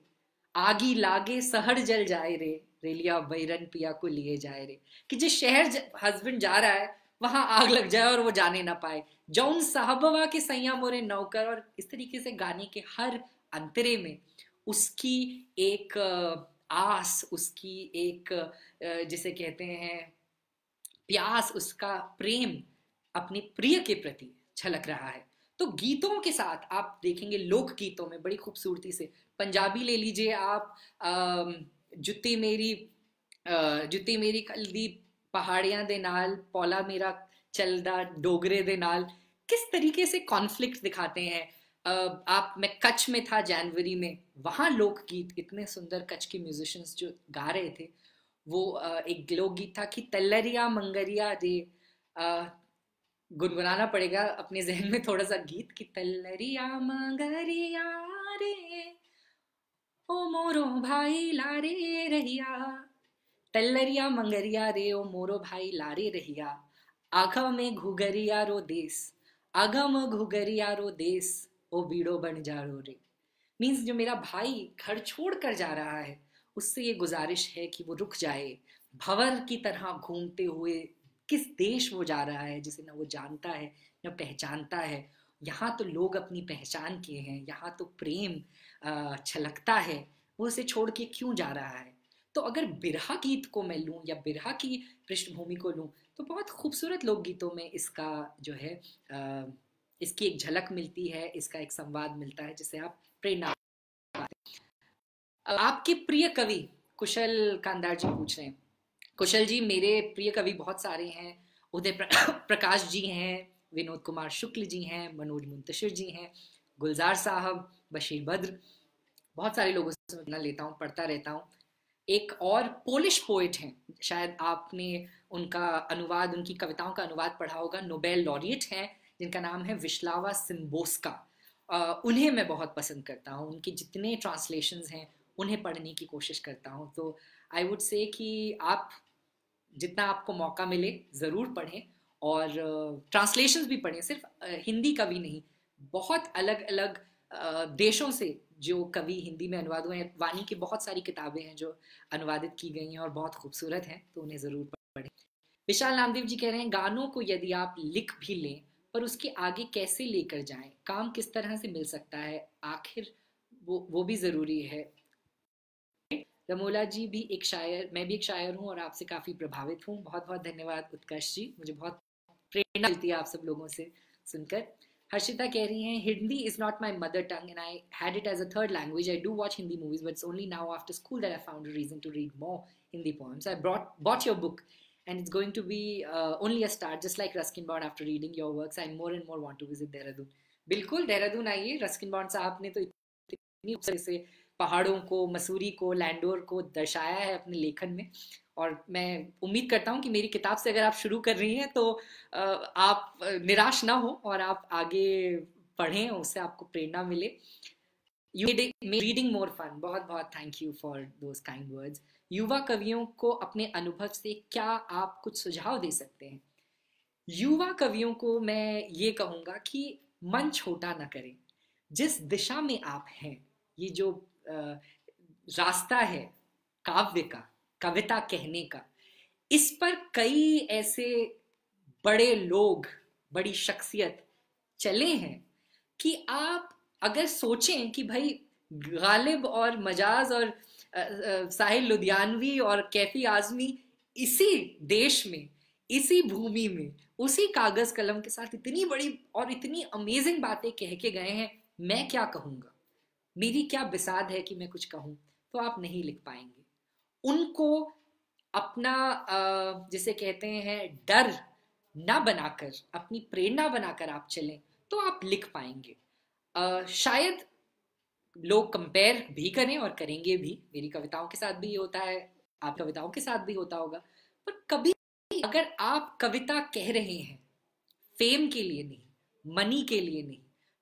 आगी लागे सहर जल जाए रे, रेलिया बैरन पिया को लिए जाए रे। कि जिस शहर हस्बैंड जा रहा है वहां आग लग जाए और वो जाने ना पाए। जौन साहबवा के सैया मोरे नौकर, और इस तरीके से गाने के हर अंतरे में उसकी एक आस, उसकी एक जिसे कहते हैं प्यास, उसका प्रेम अपने प्रिय के प्रति झलक रहा है। तो गीतों के साथ आप देखेंगे लोक गीतों में बड़ी खूबसूरती से, पंजाबी ले लीजिए आप, जुत्ती मेरी जुत्ती मेरी कलदी पहाड़ियां दे नाल, पौला मेरा चलदा डोगरे दे नाल, किस तरीके से कॉन्फ्लिक्ट दिखाते हैं। मैं कच्छ में था जनवरी में, वहाँ लोकगीत इतने सुंदर, कच्छ के म्यूजिशियंस जो गा रहे थे, वो एक लोकगीत था कि तल्लरिया मंगरिया रे, गुनगुनाना पड़ेगा अपने जहन में थोड़ा सा गीत, कि तल्लरिया मंगरिया रे, ओ मोरो भाई लारे रहिया, तल्लरिया मंगरिया रे ओ मोरो भाई लारे रहिया, आघा में घुगरिया रो देश, आघा में घुगरिया रो देश, ओ बीड़ो बन जाड़ो रे। मीन्स जो मेरा भाई घर छोड़ कर जा रहा है, उससे ये गुजारिश है कि वो रुक जाए, भंवर की तरह घूमते हुए किस देश वो जा रहा है जिसे ना वो जानता है न पहचानता है। यहाँ तो लोग अपनी पहचान के हैं, यहाँ तो प्रेम छलकता है, वो उसे छोड़ के क्यों जा रहा है। तो अगर बिरहा गीत को मैं लूँ या बिरहा की पृष्ठभूमि को लूँ, तो बहुत खूबसूरत लोकगीतों में इसका जो है इसकी एक झलक मिलती है, इसका एक संवाद मिलता है जिसे आप प्रेरणा। आपके प्रिय कवि कुशल कांदार जी पूछ रहे हैं। कुशल जी, मेरे प्रिय कवि बहुत सारे हैं। उदय प्रकाश जी हैं, विनोद कुमार शुक्ल जी हैं, मनोज मुंतशिर जी हैं, गुलजार साहब, बशीर बद्र, बहुत सारे लोगों से मैं लेता हूँ, पढ़ता रहता हूँ। एक और पोलिश पोइट हैं, शायद आपने उनका अनुवाद, उनकी कविताओं का अनुवाद पढ़ा होगा, नोबेल लॉरिएट हैं, जिनका नाम है विश्लावा सिम्बोस्का। उन्हें मैं बहुत पसंद करता हूँ, उनके जितने ट्रांसलेशंस हैं उन्हें पढ़ने की कोशिश करता हूँ। तो आई वुड से कि आप जितना आपको मौका मिले ज़रूर पढ़ें, और ट्रांसलेशंस भी पढ़ें, सिर्फ हिंदी कवि नहीं, बहुत अलग अलग देशों से जो कवि हिंदी में अनुवाद हुए हैं। वाणी की बहुत सारी किताबें हैं जो अनुवादित की गई हैं और बहुत खूबसूरत हैं, तो उन्हें ज़रूर पढ़ें। विशाल नामदेव जी कह रहे हैं, गानों को यदि आप लिख भी लें पर उसके आगे कैसे लेकर जाएं, काम किस तरह से मिल सकता है, आखिर वो भी ज़रूरी है। रमोला जी भी एक शायर, मैं भी एक शायर हूँ और आपसे काफ़ी प्रभावित हूँ। बहुत बहुत धन्यवाद उत्कर्ष जी, मुझे बहुत प्रेरणा मिलती है आप सब लोगों से सुनकर। हर्षिता कह रही हैं, Hindi is not my mother tongue and I had it as a third language. I do watch Hindi movies but it's only now after school that I found a reason to read more Hindi poems. I bought your book and it's going to be only a start, just like Ruskin Bond. After reading your works, I more and more want to visit Dehradun. बिल्कुल देहरादून आइए। Ruskin bond साहब ने तो इतनी से पहाड़ों को, मसूरी को, लैंडोर को दर्शाया है अपने लेखन में, और मैं उम्मीद करता हूँ कि मेरी किताब से अगर आप शुरू कर रही हैं तो आप निराश ना हो और आप आगे पढ़ें, उससे आपको प्रेरणा मिले। You reading more fun. बहुत बहुत thank you for those kind words. युवा कवियों को अपने अनुभव से क्या आप कुछ सुझाव दे सकते हैं? युवा कवियों को मैं ये कहूँगा कि मन छोटा ना करें। जिस दिशा में आप हैं, ये जो रास्ता है काव्य का, कविता कहने का, इस पर कई ऐसे बड़े लोग, बड़ी शख्सियत चले हैं कि आप अगर सोचें कि भाई गालिब और मजाज और साहिल लुधियानवी और कैफी आजमी इसी देश में, इसी भूमि में, उसी कागज कलम के साथ इतनी बड़ी और इतनी अमेजिंग बातें कह के गए हैं, मैं क्या कहूँगा, मेरी क्या बिसात है कि मैं कुछ कहूँ, तो आप नहीं लिख पाएंगे। उनको अपना जिसे कहते हैं डर ना बनाकर, अपनी प्रेरणा बनाकर आप चलें तो आप लिख पाएंगे। शायद लोग कंपेयर भी करें और करेंगे भी, मेरी कविताओं के साथ भी ये होता है, आप कविताओं के साथ भी होता होगा। पर कभी अगर आप कविता कह रहे हैं फेम के लिए नहीं, मनी के लिए नहीं,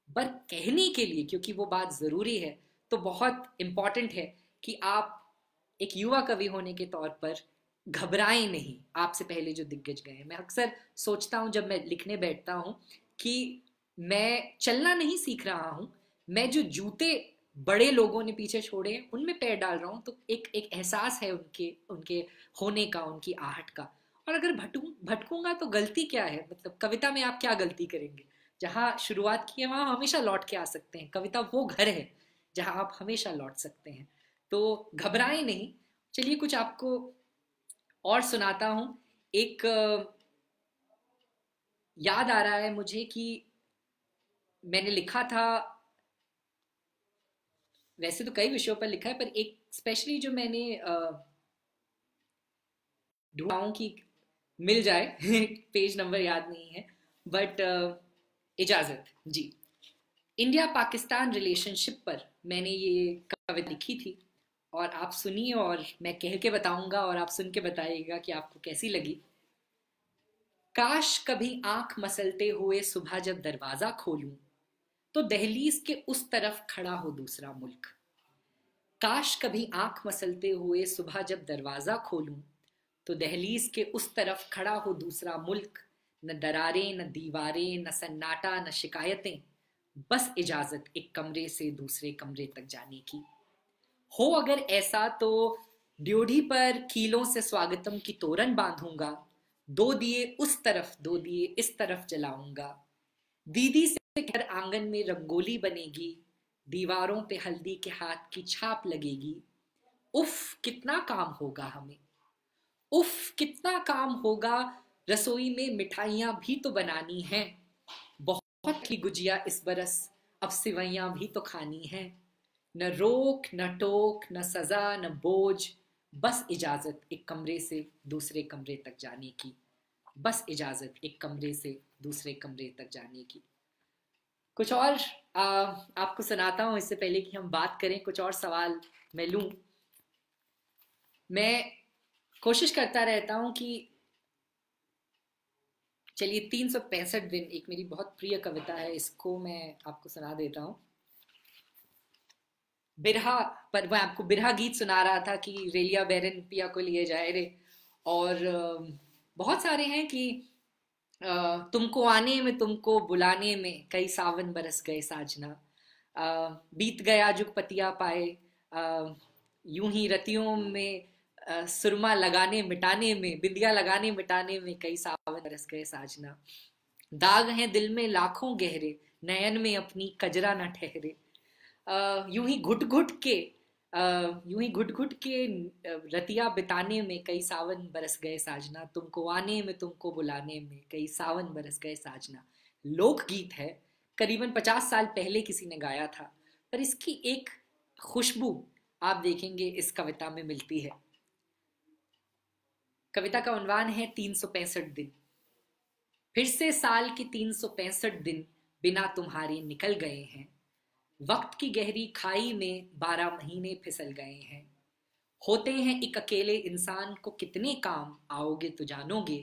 पर कहने के लिए, क्योंकि वो बात जरूरी है, तो बहुत इंपॉर्टेंट है कि आप एक युवा कवि होने के तौर पर घबराएं नहीं आपसे पहले जो दिग्गज गए हैं। मैं अक्सर सोचता हूं जब मैं लिखने बैठता हूं कि मैं चलना नहीं सीख रहा हूं, मैं जो जूते बड़े लोगों ने पीछे छोड़े हैं उनमें पैर डाल रहा हूं। तो एक एक एहसास है उनके उनके होने का, उनकी आहट का। और अगर भटकूंगा तो गलती क्या है, मतलब कविता में आप क्या गलती करेंगे? जहां शुरुआत की है वहां हमेशा लौट के आ सकते हैं। कविता वो घर है जहां आप हमेशा लौट सकते हैं। तो घबराएं नहीं। चलिए कुछ आपको और सुनाता हूं। एक याद आ रहा है मुझे कि मैंने लिखा था, वैसे तो कई विषयों पर लिखा है, पर एक स्पेशली जो मैंने ढूंढा हूं कि मिल जाए पेज नंबर याद नहीं है, बट इजाजत जी। इंडिया पाकिस्तान रिलेशनशिप पर मैंने ये कविता लिखी थी, और आप सुनिए और मैं कह के बताऊंगा और आप सुन के बताइएगा कि आपको कैसी लगी। काश कभी आंख मसलते हुए सुबह जब दरवाजा खोलूं तो दहलीज के उस तरफ खड़ा हो दूसरा मुल्क। काश कभी आंख मसलते हुए सुबह जब दरवाजा खोलूं तो दहलीज के उस तरफ खड़ा हो दूसरा मुल्क। न दरारें, न दीवारें, न सन्नाटा, न शिकायतें, बस इजाजत एक कमरे से दूसरे कमरे तक जाने की। हो अगर ऐसा तो ड्योढ़ी पर कीलों से स्वागतम की तोरण बांधूंगा। दो दिए उस तरफ, दो दिए इस तरफ जलाऊंगा। दीदी से घर आंगन में रंगोली बनेगी। दीवारों पे हल्दी के हाथ की छाप लगेगी। उफ कितना काम होगा हमें, उफ कितना काम होगा। रसोई में मिठाइयां भी तो बनानी हैं। बहुत की गुजिया इस बरस, अब सिवैयां भी तो खानी हैं। न रोक न टोक, न सजा न बोझ, बस इजाजत एक कमरे से दूसरे कमरे तक जाने की। बस इजाजत एक कमरे से दूसरे कमरे तक जाने की। कुछ और आपको सुनाता हूं। इससे पहले कि हम बात करें, कुछ और सवाल मैं लूं। मैं कोशिश करता रहता हूं कि, चलिए 365 दिन, एक मेरी बहुत प्रिय कविता है, इसको मैं आपको सुना देता हूं। बिरहा पर मैं आपको बिरहा गीत सुना रहा था कि रेलिया बैरन पिया को लिए जाए रे। और बहुत सारे हैं कि तुमको आने में तुमको बुलाने में कई सावन बरस गए साजना। बीत गया जुग पतिया पाए, यूं ही रतियों में सुरमा लगाने मिटाने में, बिंदिया लगाने मिटाने में कई सावन बरस गए साजना। दाग हैं दिल में लाखों गहरे, नयन में अपनी कजरा न ठहरे। यूं ही घुट घुट के यूं ही घुट घुट के रतिया बिताने में कई सावन बरस गए साजना। तुमको आने में तुमको बुलाने में कई सावन बरस गए साजना। लोकगीत है, करीबन 50 साल पहले किसी ने गाया था, पर इसकी एक खुशबू आप देखेंगे इस कविता में मिलती है। कविता का उन्वान है 365 दिन। फिर से साल के 365 दिन बिना तुम्हारे निकल गए हैं। वक्त की गहरी खाई में 12 महीने फिसल गए हैं। होते हैं एक अकेले इंसान को कितने काम, आओगे तो जानोगे।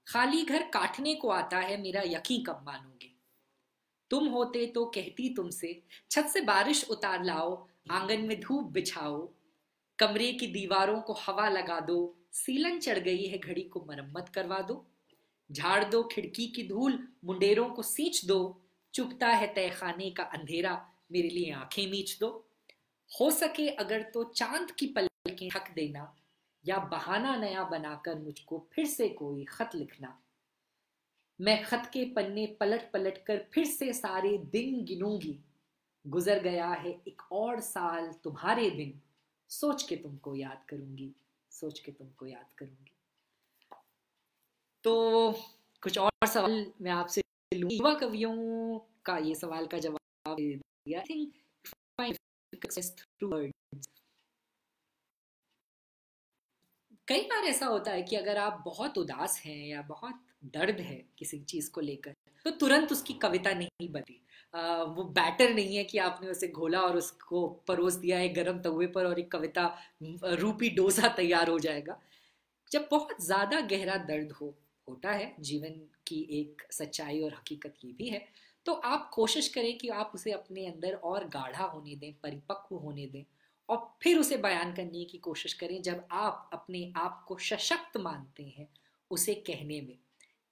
खाली घर काटने को आता है मेरा, यकीन कब मानोगे। तुम होते तो कहती तुमसे, छत से बारिश उतार लाओ, आंगन में धूप बिछाओ, कमरे की दीवारों को हवा लगा दो, सीलन चढ़ गई है घड़ी को मरम्मत करवा दो। झाड़ दो खिड़की की धूल, मुंडेरों को सींच दो, चुभता है तहखाने का अंधेरा, मेरे लिए आंखें मीच दो। हो सके अगर तो चांद की पलकें ढक देना, या बहाना नया बनाकर मुझको फिर से कोई खत लिखना। मैं खत के पन्ने पलट पलट कर फिर से सारे दिन गिनूंगी। गुजर गया है एक और साल तुम्हारे बिन, सोच के तुमको याद करूंगी, सोच के तुमको याद करूंगी। तो कुछ और सवाल मैं आपसे लूं। युवा कवियों का ये सवाल का जवाब दिया। I think through words. कई बार ऐसा होता है कि अगर आप बहुत उदास हैं या बहुत दर्द है किसी चीज को लेकर, तो तुरंत उसकी कविता नहीं बनती। वो बैटर नहीं है कि आपने उसे घोला और उसको परोस दिया है गरम तवे पर और एक कविता रूपी डोसा तैयार हो जाएगा। जब बहुत ज्यादा गहरा दर्द होता है, जीवन की एक सच्चाई और हकीकत ये भी है, तो आप कोशिश करें कि आप उसे अपने अंदर और गाढ़ा होने दें, परिपक्व होने दें, और फिर उसे बयान करने की कोशिश करें जब आप अपने आप को सशक्त मानते हैं उसे कहने में।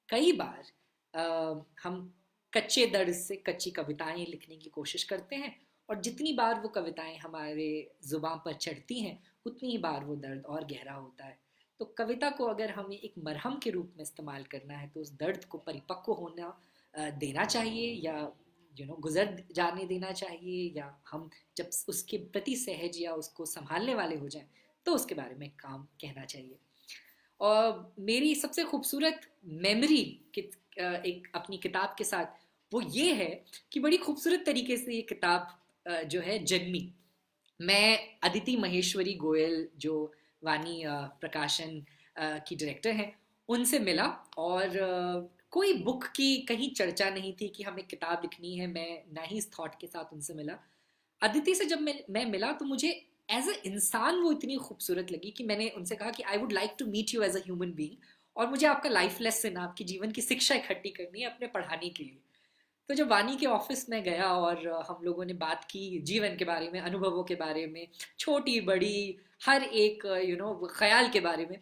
कई बार हम कच्चे दर्द से कच्ची कविताएं लिखने की कोशिश करते हैं, और जितनी बार वो कविताएं हमारे जुबान पर चढ़ती हैं उतनी ही बार वो दर्द और गहरा होता है। तो कविता को अगर हमें एक मरहम के रूप में इस्तेमाल करना है तो उस दर्द को परिपक्व होना देना चाहिए, या गुजर जाने देना चाहिए, या हम जब उसके प्रति सहज या उसको संभालने वाले हो जाएं तो उसके बारे में काम कहना चाहिए। और मेरी सबसे खूबसूरत मेमोरी एक अपनी किताब के साथ वो ये है कि बड़ी खूबसूरत तरीके से ये किताब जो है जन्मी। मैं अदिति महेश्वरी गोयल जो वाणी प्रकाशन की डायरेक्टर हैं उनसे मिला, और कोई बुक की कहीं चर्चा नहीं थी कि हमें किताब लिखनी है, मैं ना ही इस थॉट के साथ उनसे मिला। अदिति से जब मैं मिला तो मुझे एज अ इंसान वो इतनी खूबसूरत लगी कि मैंने उनसे कहा कि I would like to meet you as a human being, और मुझे आपका लाइफ लेसन, आपकी जीवन की शिक्षा इकट्ठी करनी है अपने पढ़ाने के लिए। तो जब वानी के ऑफिस में गया और हम लोगों ने बात की जीवन के बारे में, अनुभवों के बारे में, छोटी बड़ी हर एक ख्याल के बारे में,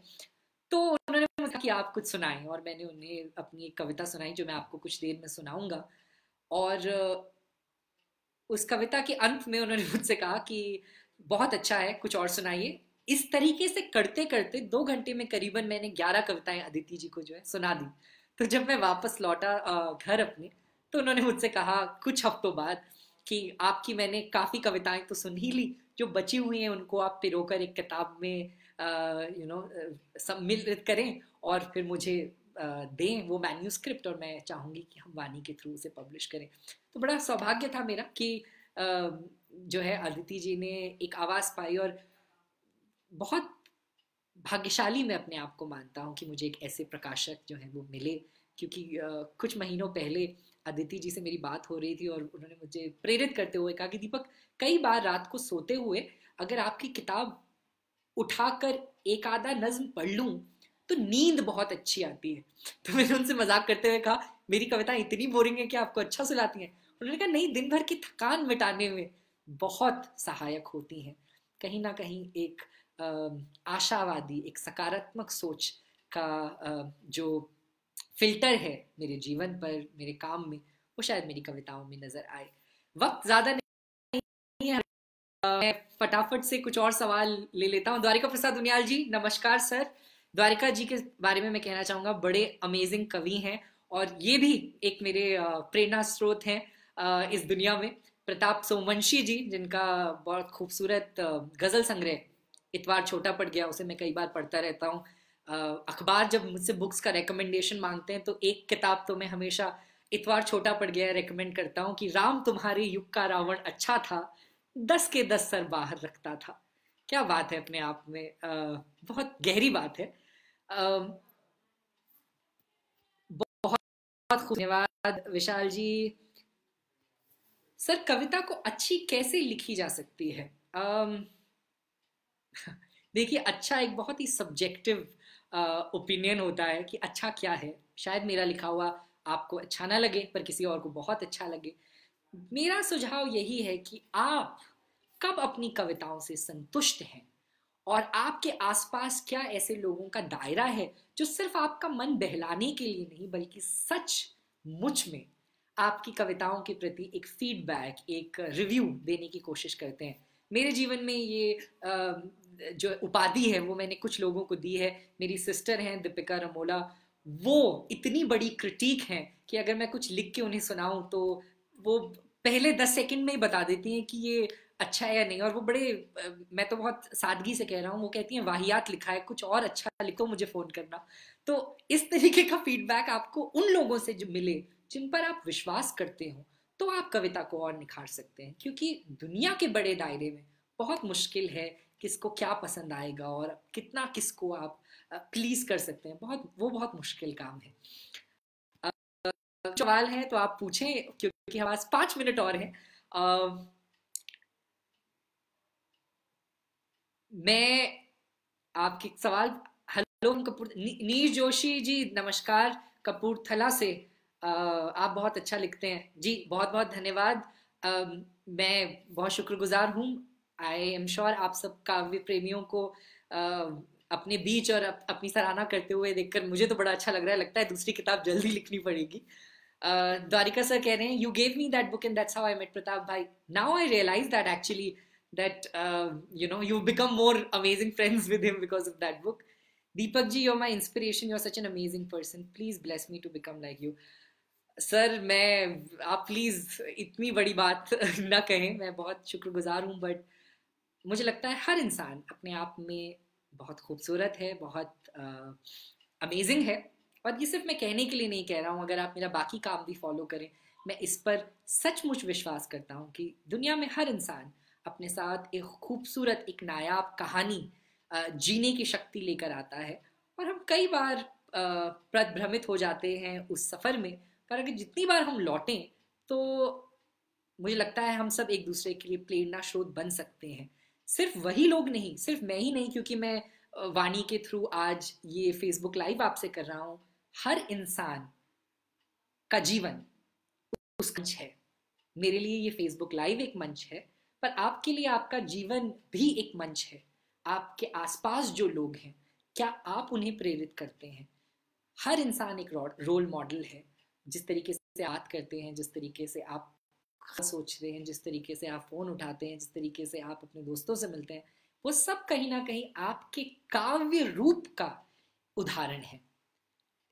तो उन्होंने मुझे कहा कि आप कुछ सुनाएं, और मैंने उन्हें अपनी एक कविता सुनाई जो मैं आपको कुछ देर में सुनाऊंगा। और उस कविता के अंत में उन्होंने मुझसे कहा कि बहुत अच्छा है, कुछ और सुनाइए। इस तरीके से करते करते 2 घंटे में करीबन मैंने 11 कविताएं अदिति जी को जो है सुना दी। तो जब मैं वापस लौटा घर अपने, तो उन्होंने मुझसे कहा कुछ हफ्तों बाद कि आपकी मैंने काफी कविताएं तो सुन ही ली, जो बची हुई हैं उनको आप पिरोकर एक किताब में सम्मिलित करें और फिर मुझे दें वो मैन्यूस्क्रिप्ट, और मैं चाहूंगी कि हम वानी के थ्रू उसे पब्लिश करें। तो बड़ा सौभाग्य था मेरा कि जो है अदिति जी ने एक आवाज़ पाई, और बहुत भाग्यशाली मैं अपने आप को मानता हूँ कि मुझे एक ऐसे प्रकाशक जो है वो मिले। क्योंकि कुछ महीनों पहले अदिति जी से मेरी बात हो रही थी और उन्होंने मुझे प्रेरित करते हुए कहा कि दीपक, कई बार रात को सोते हुए अगर आपकी किताब उठाकर एक आधा नज्म पढ़ लूं तो नींद बहुत अच्छी आती है। तो मैंने उनसे मजाक करते हुए कहा मेरी कविताएं इतनी बोरिंग है कि आपको अच्छा सुनाती हैं? उन्होंने कहा नहीं, दिन भर की थकान मिटाने में बहुत सहायक होती हैं। कहीं ना कहीं एक आशावादी, एक सकारात्मक सोच का जो फिल्टर है मेरे जीवन पर, मेरे काम में, वो शायद मेरी कविताओं में नजर आए। वक्त ज्यादा नहीं है, मैं फटाफट से कुछ और सवाल ले लेता हूँ। द्वारिका प्रसाद उनियाल जी, नमस्कार सर। द्वारिका जी के बारे में मैं कहना चाहूँगा, बड़े अमेजिंग कवि हैं और ये भी एक मेरे प्रेरणा स्रोत हैं इस दुनिया में। प्रताप सोमवंशी जी, जिनका बहुत खूबसूरत गजल संग्रह इतवार छोटा पड़ गया, उसे मैं कई बार पढ़ता रहता हूँ। अखबार जब मुझसे बुक्स का रिकमेंडेशन मांगते हैं तो एक किताब तो मैं हमेशा इतवार छोटा पड़ गया रिकमेंड करता हूँ कि राम तुम्हारे युग का रावण अच्छा था, 10 के 10 सर बाहर रखता था। क्या बात है अपने आप में, बहुत गहरी बात है। बहुत बहुत धन्यवाद विशाल जी। सर, कविता को अच्छी कैसे लिखी जा सकती है? देखिए, अच्छा एक बहुत ही सब्जेक्टिव ओपिनियन होता है कि अच्छा क्या है। शायद मेरा लिखा हुआ आपको अच्छा ना लगे पर किसी और को बहुत अच्छा लगे। मेरा सुझाव यही है कि आप कब अपनी कविताओं से संतुष्ट हैं, और आपके आसपास क्या ऐसे लोगों का दायरा है जो सिर्फ आपका मन बहलाने के लिए नहीं बल्कि सच मुच में आपकी कविताओं के प्रति एक फीडबैक, एक रिव्यू देने की कोशिश करते हैं। मेरे जीवन में ये जो उपाधि है वो मैंने कुछ लोगों को दी है। मेरी सिस्टर हैं दीपिका रमोला, वो इतनी बड़ी क्रिटिक हैं कि अगर मैं कुछ लिख के उन्हें सुनाऊं तो वो पहले 10 सेकंड में ही बता देती हैं कि ये अच्छा है या नहीं। और वो बड़े मैं तो बहुत सादगी से कह रहा हूँ, वो कहती हैं वाहियात लिखा है, कुछ और अच्छा लिखो, मुझे फोन करना। तो इस तरीके का फीडबैक आपको उन लोगों से जो मिले जिन पर आप विश्वास करते हो, तो आप कविता को और निखार सकते हैं। क्योंकि दुनिया के बड़े दायरे में बहुत मुश्किल है किसको क्या पसंद आएगा और कितना किसको आप प्लीज कर सकते हैं। बहुत मुश्किल काम है। सवाल है तो आप पूछें, क्योंकि हमारे पास 5 मिनट और हैं। मैं आपके सवाल, हेलो कपूर, नीर जोशी जी नमस्कार, कपूरथला से। आप बहुत अच्छा लिखते हैं जी, बहुत बहुत धन्यवाद। मैं बहुत शुक्रगुजार हूँ। आई एम श्योर आप सब काव्य प्रेमियों को अपने बीच और अपनी सराहना करते हुए देखकर मुझे तो बड़ा अच्छा लग रहा है। लगता है दूसरी किताब जल्दी लिखनी पड़ेगी। द्वारिका सर कह रहे हैं, you gave me that book and that's how I met Pratap bhai. Now I realise that actually that you become more amazing friends with him because of that book. Deepak ji, you're my inspiration, you're such an amazing person, please bless me to become like you. Sir मैं, आप please इतनी बड़ी बात ना कहें, मैं बहुत शुक्रगुजार हूँ, बट मुझे लगता है हर इंसान अपने आप में बहुत खूबसूरत है, बहुत अमेजिंग है। और ये सिर्फ मैं कहने के लिए नहीं कह रहा हूँ, अगर आप मेरा बाकी काम भी फॉलो करें, मैं इस पर सचमुच विश्वास करता हूँ कि दुनिया में हर इंसान अपने साथ एक खूबसूरत, एक नायाब कहानी जीने की शक्ति लेकर आता है। और हम कई बार प्रभ्रमित हो जाते हैं उस सफ़र में, पर अगर जितनी बार हम लौटें तो मुझे लगता है हम सब एक दूसरे के लिए प्रेरणा स्रोत बन सकते हैं। सिर्फ वही लोग नहीं, सिर्फ मैं ही नहीं, क्योंकि मैं वाणी के थ्रू आज ये फेसबुक लाइव आपसे कर रहा हूँ। हर इंसान का जीवन उस मंच है। मेरे लिए ये फेसबुक लाइव एक मंच है, पर आपके लिए आपका जीवन भी एक मंच है। आपके आसपास जो लोग हैं, क्या आप उन्हें प्रेरित करते हैं? हर इंसान एक रोल मॉडल है। जिस तरीके से बात करते हैं, जिस तरीके से आप सोचते हैं, जिस तरीके से आप फोन उठाते हैं, जिस तरीके से आप अपने दोस्तों से मिलते हैं, वो सब कहीं ना कहीं आपके काव्य रूप का उदाहरण है।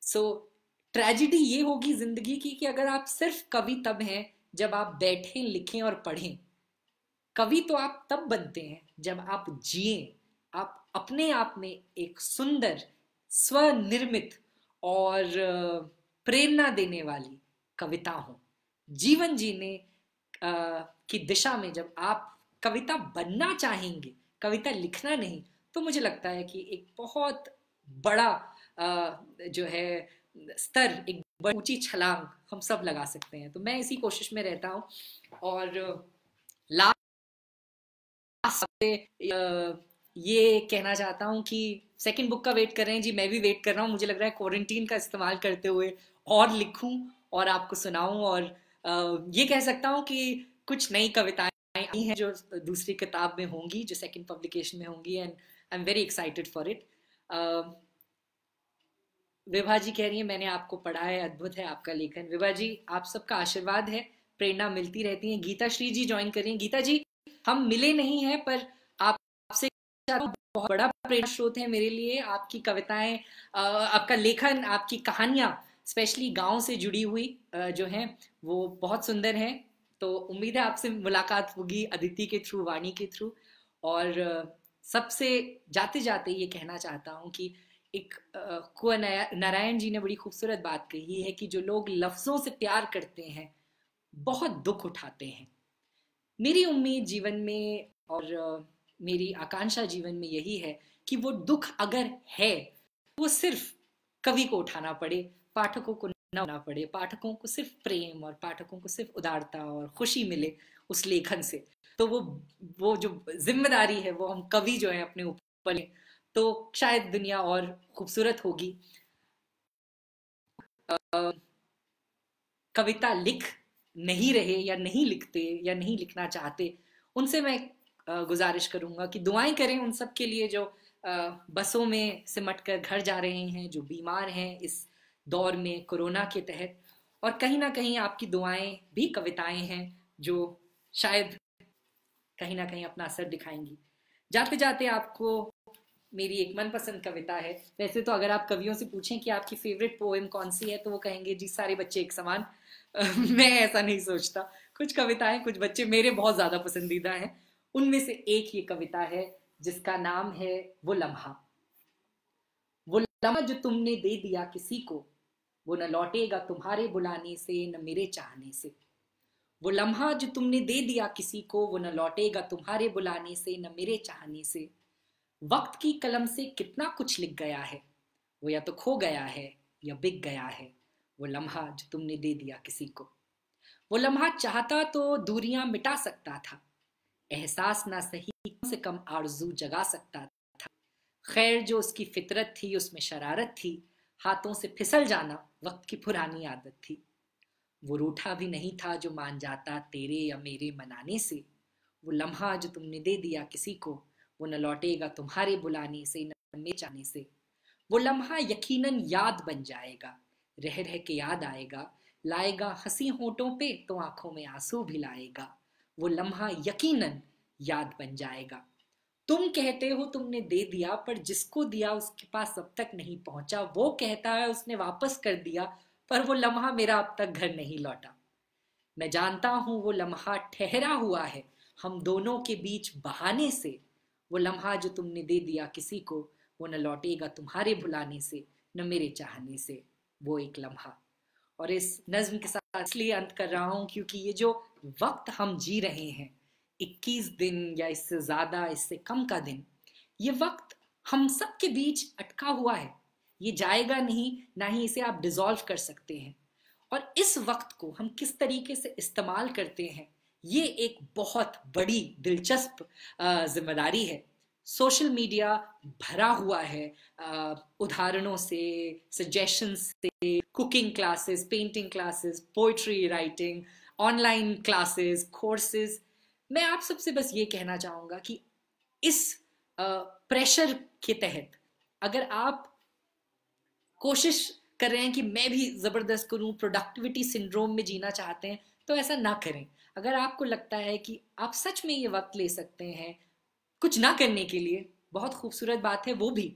सो ट्रेजिडी ये होगी जिंदगी की कि अगर आप सिर्फ कवि तब हैं जब आप बैठें, लिखें और पढ़ें। कवि तो आप तब बनते हैं जब आप जिए, आप अपने आप में एक सुंदर, स्वनिर्मित और प्रेरणा देने वाली कविता हो। जीवन जीने की दिशा में जब आप कविता बनना चाहेंगे, कविता लिखना नहीं, तो मुझे लगता है कि एक बहुत बड़ा जो है स्तर, एक बड़ी ऊंची छलांग हम सब लगा सकते हैं। तो मैं इसी कोशिश में रहता हूँ। और लास्ट ये कहना चाहता हूँ कि सेकंड बुक का वेट कर रहे हैं जी, मैं भी वेट कर रहा हूँ। मुझे लग रहा है क्वारंटीन का इस्तेमाल करते हुए और लिखूं और आपको सुनाऊं। और ये कह सकता हूँ कि कुछ नई कविताएं आई हैं जो दूसरी किताब में होंगी, जो सेकंड पब्लिकेशन में होंगी, and I am very excited for it. Vibha ji कह रही है, मैंने आपको पढ़ा है, अद्भुत है आपका लेखन। विभा जी, आप सबका आशीर्वाद है, प्रेरणा मिलती रहती है। गीता श्री जी ज्वाइन करिए। गीता जी, हम मिले नहीं हैं, पर आपसे बहुत बड़ा प्रेरणा स्रोत है मेरे लिए। आपकी कविताएं, आपका लेखन, आपकी कहानियां, स्पेशली गांव से जुड़ी हुई जो हैं, वो बहुत सुंदर हैं। तो उम्मीद है आपसे मुलाकात होगी अदिति के थ्रू, वाणी के थ्रू। और सबसे जाते जाते ये कहना चाहता हूँ कि एक कुंवर नारायण जी ने बड़ी खूबसूरत बात कही है कि जो लोग लफ्जों से प्यार करते हैं बहुत दुख उठाते हैं। मेरी उम्मीद जीवन में और मेरी आकांक्षा जीवन में यही है कि वो दुख अगर है, वो सिर्फ कवि को उठाना पड़े, पाठकों को न उठाना पड़े। पाठकों को सिर्फ प्रेम और पाठकों को सिर्फ उदारता और खुशी मिले उस लेखन से। तो वो जो जिम्मेदारी है वो हम कवि जो है अपने ऊपर लें, तो शायद दुनिया और खूबसूरत होगी। कविता लिख नहीं रहे या नहीं लिखते या नहीं लिखना चाहते, उनसे मैं गुजारिश करूंगा कि दुआएं करें उन सब के लिए जो बसों में सिमट कर घर जा रहे हैं, जो बीमार हैं इस दौर में कोरोना के तहत। और कहीं ना कहीं आपकी दुआएं भी कविताएं हैं जो शायद कहीं ना कहीं अपना असर दिखाएंगी। जाते जाते आपको मेरी एक मनपसंद कविता है। वैसे तो अगर आप कवियों से पूछें कि आपकी फेवरेट पोएम कौन सी है, तो वो कहेंगे जी सारे बच्चे एक समान। मैं ऐसा नहीं सोचता। कुछ कविताएं, कुछ बच्चे मेरे बहुत ज्यादा पसंदीदा हैं। उनमें से एक ये कविता है जिसका नाम है वो लम्हा। वो लम्हा जो तुमने दे दिया किसी को, वो न लौटेगा तुम्हारे बुलाने से न मेरे चाहने से। वो लम्हा जो तुमने दे दिया किसी को, वो न लौटेगा तुम्हारे बुलाने से न मेरे चाहने से। वक्त की कलम से कितना कुछ लिख गया है, वो या तो खो गया है या बिक गया है। वो लम्हा जो तुमने दे दिया किसी को। वो लम्हा चाहता तो दूरियां मिटा सकता था, एहसास ना सही कम से कम आरजू जगा सकता था। खैर जो उसकी फितरत थी उसमें शरारत थी, हाथों से फिसल जाना वक्त की पुरानी आदत थी। वो रूठा भी नहीं था जो मान जाता तेरे या मेरे मनाने से। वो लम्हा जो तुमने दे दिया किसी को, वो न लौटेगा तुम्हारे बुलाने से न मेरे चाहने से। वो लम्हा यकीनन याद बन जाएगा, रह रह के याद आएगा, लाएगा हंसी होठों पे तो आंखों में आंसू भी लाएगा। वो लम्हा यकीनन याद बन जाएगा। तुम कहते हो तुमने दे दिया, पर जिसको दिया उसके पास अब तक नहीं पहुंचा। वो कहता है उसने वापस कर दिया, पर वो लम्हा मेरा अब तक घर नहीं लौटा। मैं जानता हूं वो लम्हा ठहरा हुआ है हम दोनों के बीच बहाने से। वो लम्हा जो तुमने दे दिया किसी को, वो न लौटेगा तुम्हारे भुलाने से न मेरे चाहने से। वो एक लम्हा। और इस नज्म के साथ इसलिए अंत कर रहा हूं क्योंकि ये जो वक्त हम जी रहे हैं, 21 दिन या इससे ज्यादा इससे कम का दिन, ये वक्त हम सब के बीच अटका हुआ है। ये जाएगा नहीं, ना ही इसे आप डिसॉल्व कर सकते हैं। और इस वक्त को हम किस तरीके से इस्तेमाल करते हैं, ये एक बहुत बड़ी दिलचस्प जिम्मेदारी है। सोशल मीडिया भरा हुआ है उदाहरणों से, सजेशंस से, cooking classes, painting classes, poetry writing, online classes, courses. मैं आप सबसे बस ये कहना चाहूँगा कि इस प्रेशर के तहत अगर आप कोशिश कर रहे हैं कि मैं भी ज़बरदस्त करूं, प्रोडक्टिविटी सिंड्रोम में जीना चाहते हैं, तो ऐसा ना करें। अगर आपको लगता है कि आप सच में ये वक्त ले सकते हैं कुछ ना करने के लिए, बहुत खूबसूरत बात है वो भी।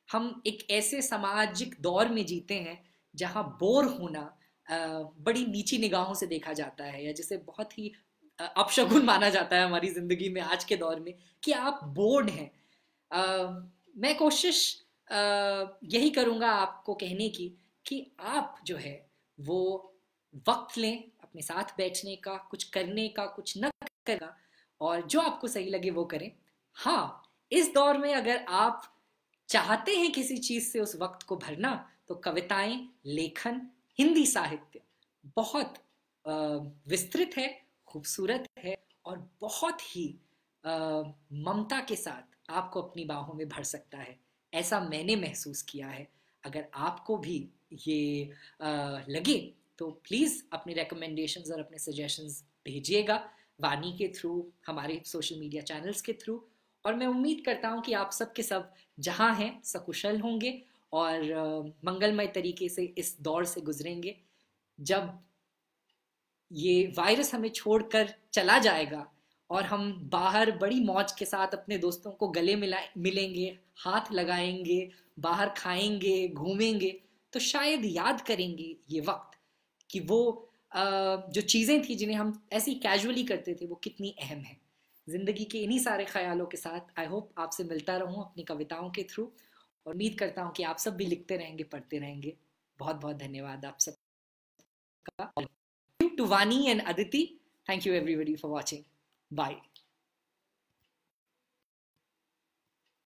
हम एक ऐसे सामाजिक दौर में जीते हैं जहां बोर होना बड़ी नीची निगाहों से देखा जाता है, या जिसे बहुत ही अपशगुन माना जाता है हमारी जिंदगी में आज के दौर में, कि आप बोर्ड हैं। मैं कोशिश यही करूंगा आपको कहने की कि आप जो है वो वक्त लें अपने साथ बैठने का, कुछ करने का, कुछ न करने का, और जो आपको सही लगे वो करें। हाँ, इस दौर में अगर आप चाहते हैं किसी चीज से उस वक्त को भरना, तो कविताएं, लेखन, हिंदी साहित्य बहुत विस्तृत है, खूबसूरत है, और बहुत ही ममता के साथ आपको अपनी बाहों में भर सकता है। ऐसा मैंने महसूस किया है। अगर आपको भी ये लगे तो प्लीज़ अपने रिकमेंडेशंस और अपने सजेशंस भेजिएगा वानी के थ्रू, हमारे सोशल मीडिया चैनल्स के थ्रू। और मैं उम्मीद करता हूँ कि आप सब के सब जहाँ हैं सकुशल होंगे और मंगलमय तरीके से इस दौर से गुजरेंगे। जब ये वायरस हमें छोड़कर चला जाएगा और हम बाहर बड़ी मौज के साथ अपने दोस्तों को गले मिलेंगे, हाथ लगाएंगे, बाहर खाएंगे, घूमेंगे, तो शायद याद करेंगे ये वक्त कि वो जो चीज़ें थी जिन्हें हम ऐसे ही कैजुअली करते थे वो कितनी अहम है। ज़िंदगी के इन्हीं सारे ख्यालों के साथ आई होप आपसे मिलता रहूं अपनी कविताओं के थ्रू, और उम्मीद करता हूं कि आप सब भी लिखते रहेंगे, पढ़ते रहेंगे। बहुत बहुत धन्यवाद आप सबका। To Vani and Aditi, thank you everybody for watching. Bye.